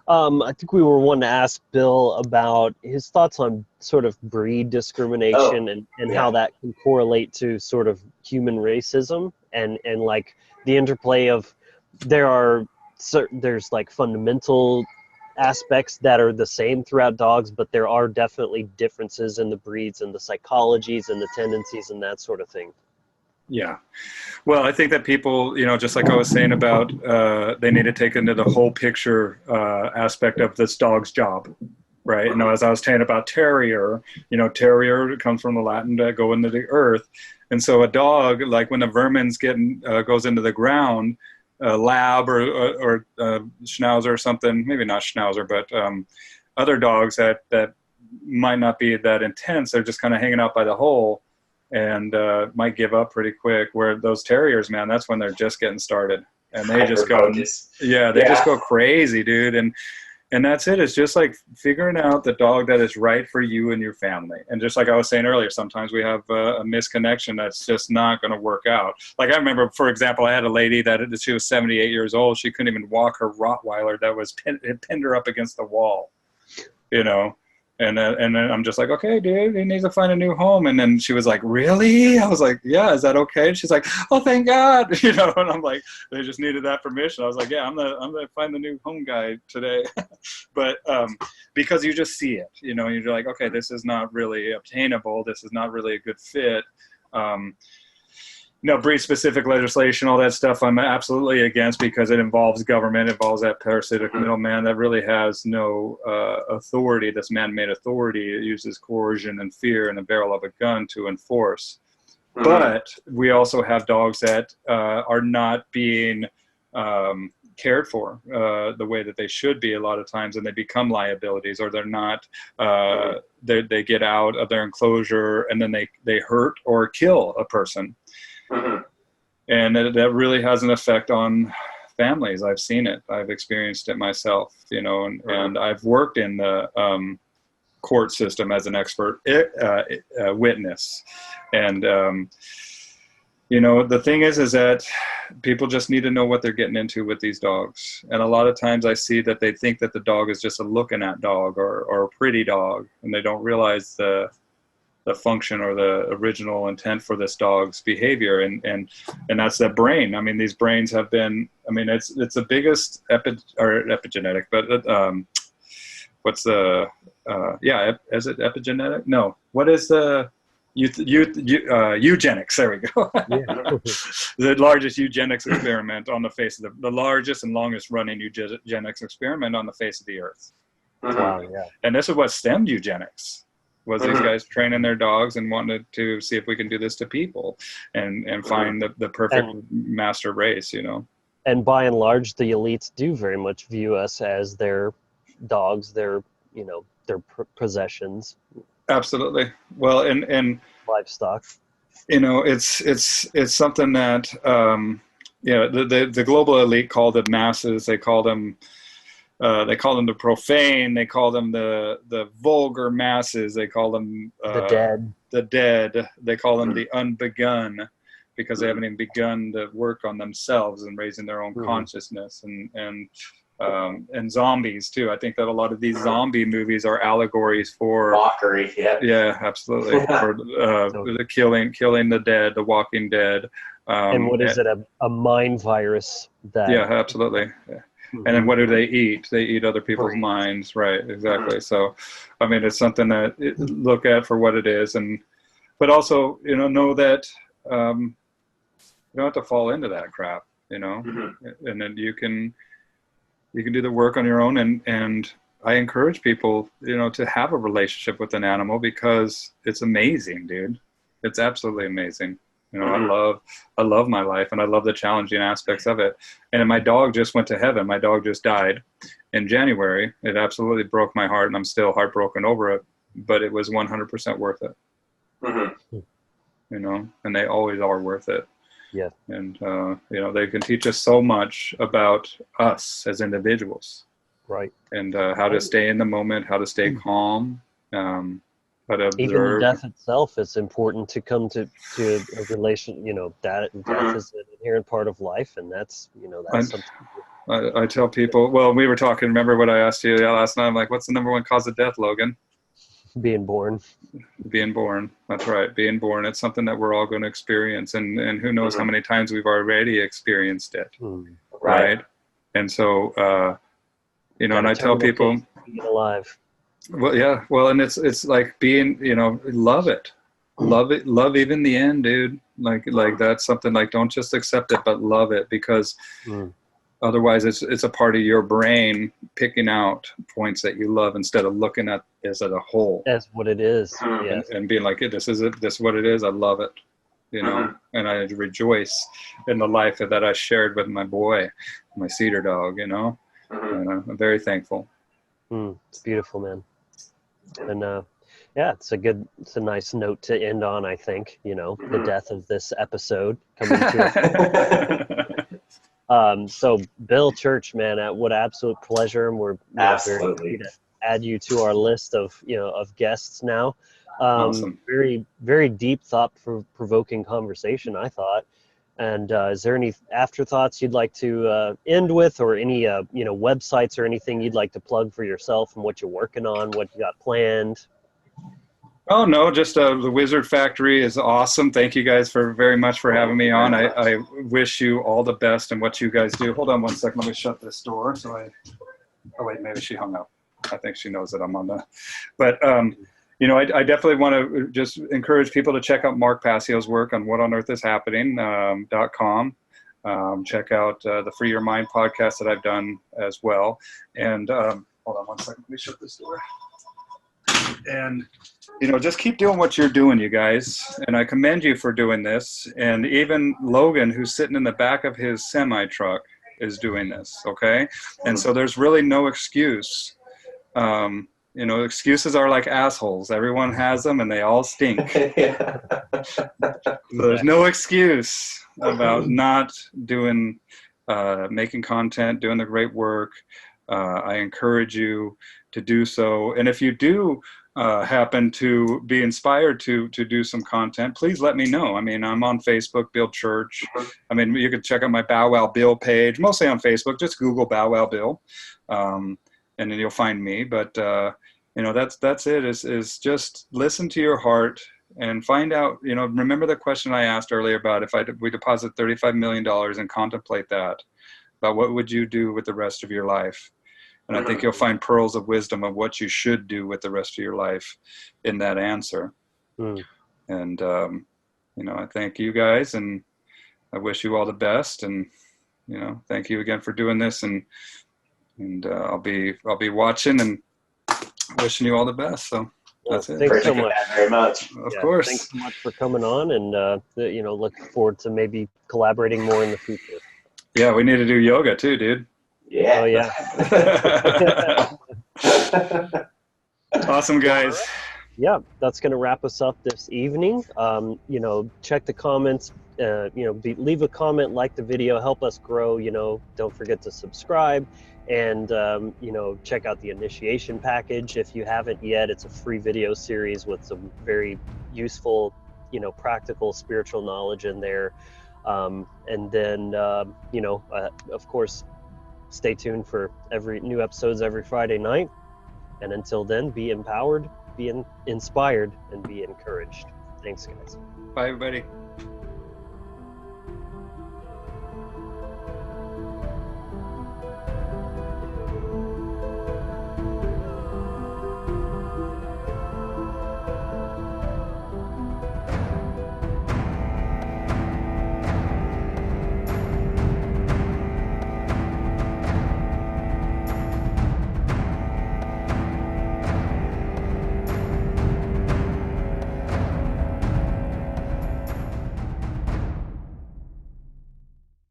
I think we were wanting to ask Bill about his thoughts on sort of breed discrimination and how that can correlate to sort of human racism and like the interplay of there's like fundamental aspects that are the same throughout dogs, but there are definitely differences in the breeds and the psychologies and the tendencies and that sort of thing. Yeah. Well, I think that people, you know, just like I was saying about, they need to take into the whole picture aspect of this dog's job, right? You know, as I was saying about terrier, you know, terrier comes from the Latin to go into the earth. And so a dog, like when the vermin's goes into the ground, lab or schnauzer or something, maybe not schnauzer, but other dogs that might not be that intense, they're just kind of hanging out by the hole. And might give up pretty quick. Where those terriers, man, that's when they're just getting started, and they just go, just go crazy, dude. And that's it. It's just like figuring out the dog that is right for you and your family. And just like I was saying earlier, sometimes we have a misconnection that's just not going to work out. Like I remember, for example, I had a lady that she was 78 years old. She couldn't even walk her Rottweiler that was pinned her up against the wall, you know. And then I'm just like, okay, dude, he needs to find a new home. And then she was like, really? I was like, yeah, is that okay? And she's like, oh, thank God. You know, and I'm like, they just needed that permission. I was like, yeah, I'm gonna find the new home guy today. But because you just see it, you know, you're like, okay, this is not really obtainable. This is not really a good fit. You know, breed-specific legislation, all that stuff, I'm absolutely against because it involves government, involves that parasitic middleman that really has no authority, this man-made authority. It uses coercion and fear and the barrel of a gun to enforce. But we also have dogs that are not being cared for the way that they should be a lot of times, and they become liabilities, or they're not, they get out of their enclosure and then they hurt or kill a person. And that really has an effect on families. I've seen it. I've experienced it myself, you know, and I've worked in the court system as an expert witness. And, you know, the thing is that people just need to know what they're getting into with these dogs. And a lot of times I see that they think that the dog is just a looking at dog or a pretty dog, and they don't realize the function or the original intent for this dog's behavior, and that's the brain. I mean, these brains have been, I mean, it's the biggest epigenetic, but what's the is it epigenetic? No, what is the eugenics? There we go. The largest eugenics experiment on the face of the largest and longest running eugenics experiment on the face of the earth. Wow, yeah. And this is what stemmed eugenics. Was these guys training their dogs and wanted to see if we can do this to people and find the perfect master race, you know? And by and large, the elites do very much view us as their dogs, their, you know, their possessions. Absolutely. Well, and livestock. You know, it's something that, the global elite call them masses. They call them the profane. They call them the vulgar masses. They call them the dead. They call them the unbegun, because they haven't even begun to work on themselves and raising their own consciousness, and zombies too. I think that a lot of these zombie movies are allegories for mockery. Yeah, absolutely. For the killing the dead, the Walking Dead. And what is it? A mind virus? Yeah, absolutely. Yeah. And then what do they eat? They eat other people's minds, right? Exactly. So, I mean, it's something that look at for what it is, but also, you know that you don't have to fall into that crap, you know. And then you can do the work on your own. And I encourage people, you know, to have a relationship with an animal, because it's amazing, dude. It's absolutely amazing. You know, I love my life, and I love the challenging aspects of it. And my dog just went to heaven. My dog just died in January. It absolutely broke my heart, and I'm still heartbroken over it, but it was 100% worth it. You know, and they always are worth it. Yeah. And, you know, they can teach us so much about us as individuals. Right. And how to stay in the moment, how to stay calm, how to observe. Even the death itself, it's important to come to a relation, you know, that death is an inherent part of life, and that's, you know, that's something. I tell people, well, we were talking, remember what I asked you last night? I'm like, what's the number one cause of death, Logan? Being born. Being born. That's right. Being born. It's something that we're all going to experience. And who knows how many times we've already experienced it. Right. And so, you know, and I tell people, being alive. Well, yeah. Well, and it's like being, you know, love it. Love it. Love even the end, dude. Like that's something, like, don't just accept it, but love it, because otherwise it's a part of your brain picking out points that you love instead of looking at as a whole. As what it is. Yes. And being like, this is it. This is what it is. I love it. You know, and I rejoice in the life that I shared with my boy, my cedar dog, you know, and I'm very thankful. It's beautiful, man. And yeah, it's a nice note to end on, I think, you know, the death of this episode coming to so Bill Church, man, what absolute pleasure. And we're very happy to add you to our list of, you know, of guests now. Awesome. Very, very deep, thought-provoking conversation, I thought. And is there any afterthoughts you'd like to end with, or any, you know, websites or anything you'd like to plug for yourself and what you're working on, what you got planned? Oh, no, just the Wizard Factory is awesome. Thank you guys very much for having me on. I wish you all the best in what you guys do. Hold on one second. Let me shut this door. Oh, wait, maybe she hung up. I think she knows that I'm on the, but, you know, I definitely want to just encourage people to check out Mark Passio's work on whatonearthishappening.com. Check out the Free Your Mind podcast that I've done as well. And hold on one second. Let me shut this door. And, you know, just keep doing what you're doing, you guys. And I commend you for doing this. And even Logan, who's sitting in the back of his semi truck, is doing this. Okay. And so there's really no excuse. You know, excuses are like assholes. Everyone has them, and they all stink. There's no excuse about not doing, making content, doing the great work. I encourage you to do so. And if you do happen to be inspired to do some content, please let me know. I mean, I'm on Facebook, Bill Church. I mean, you can check out my Bow Wow Bill page, mostly on Facebook. Just Google Bow Wow Bill, and then you'll find me. But you know, that's it. Is just listen to your heart and find out. You know, remember the question I asked earlier about if we deposit $35 million and contemplate that, about what would you do with the rest of your life? And I think you'll find pearls of wisdom of what you should do with the rest of your life in that answer. And, you know, I thank you guys, and I wish you all the best. And, you know, thank you again for doing this. And I'll be watching and wishing you all the best. So that's it. Thanks so much. Very much. Of course. Thanks so much for coming on, and, you know, look forward to maybe collaborating more in the future. Yeah, we need to do yoga too, dude. Yeah. Oh, yeah. Awesome, guys. Yeah, that's going to wrap us up this evening. You know, check the comments, you know, leave a comment, like the video, help us grow. You know, don't forget to subscribe, and, you know, check out the initiation package. If you haven't yet, it's a free video series with some very useful, you know, practical spiritual knowledge in there. And then, you know, of course, stay tuned for new episodes every Friday night. And until then, be empowered, be inspired, and be encouraged. Thanks, guys. Bye, everybody.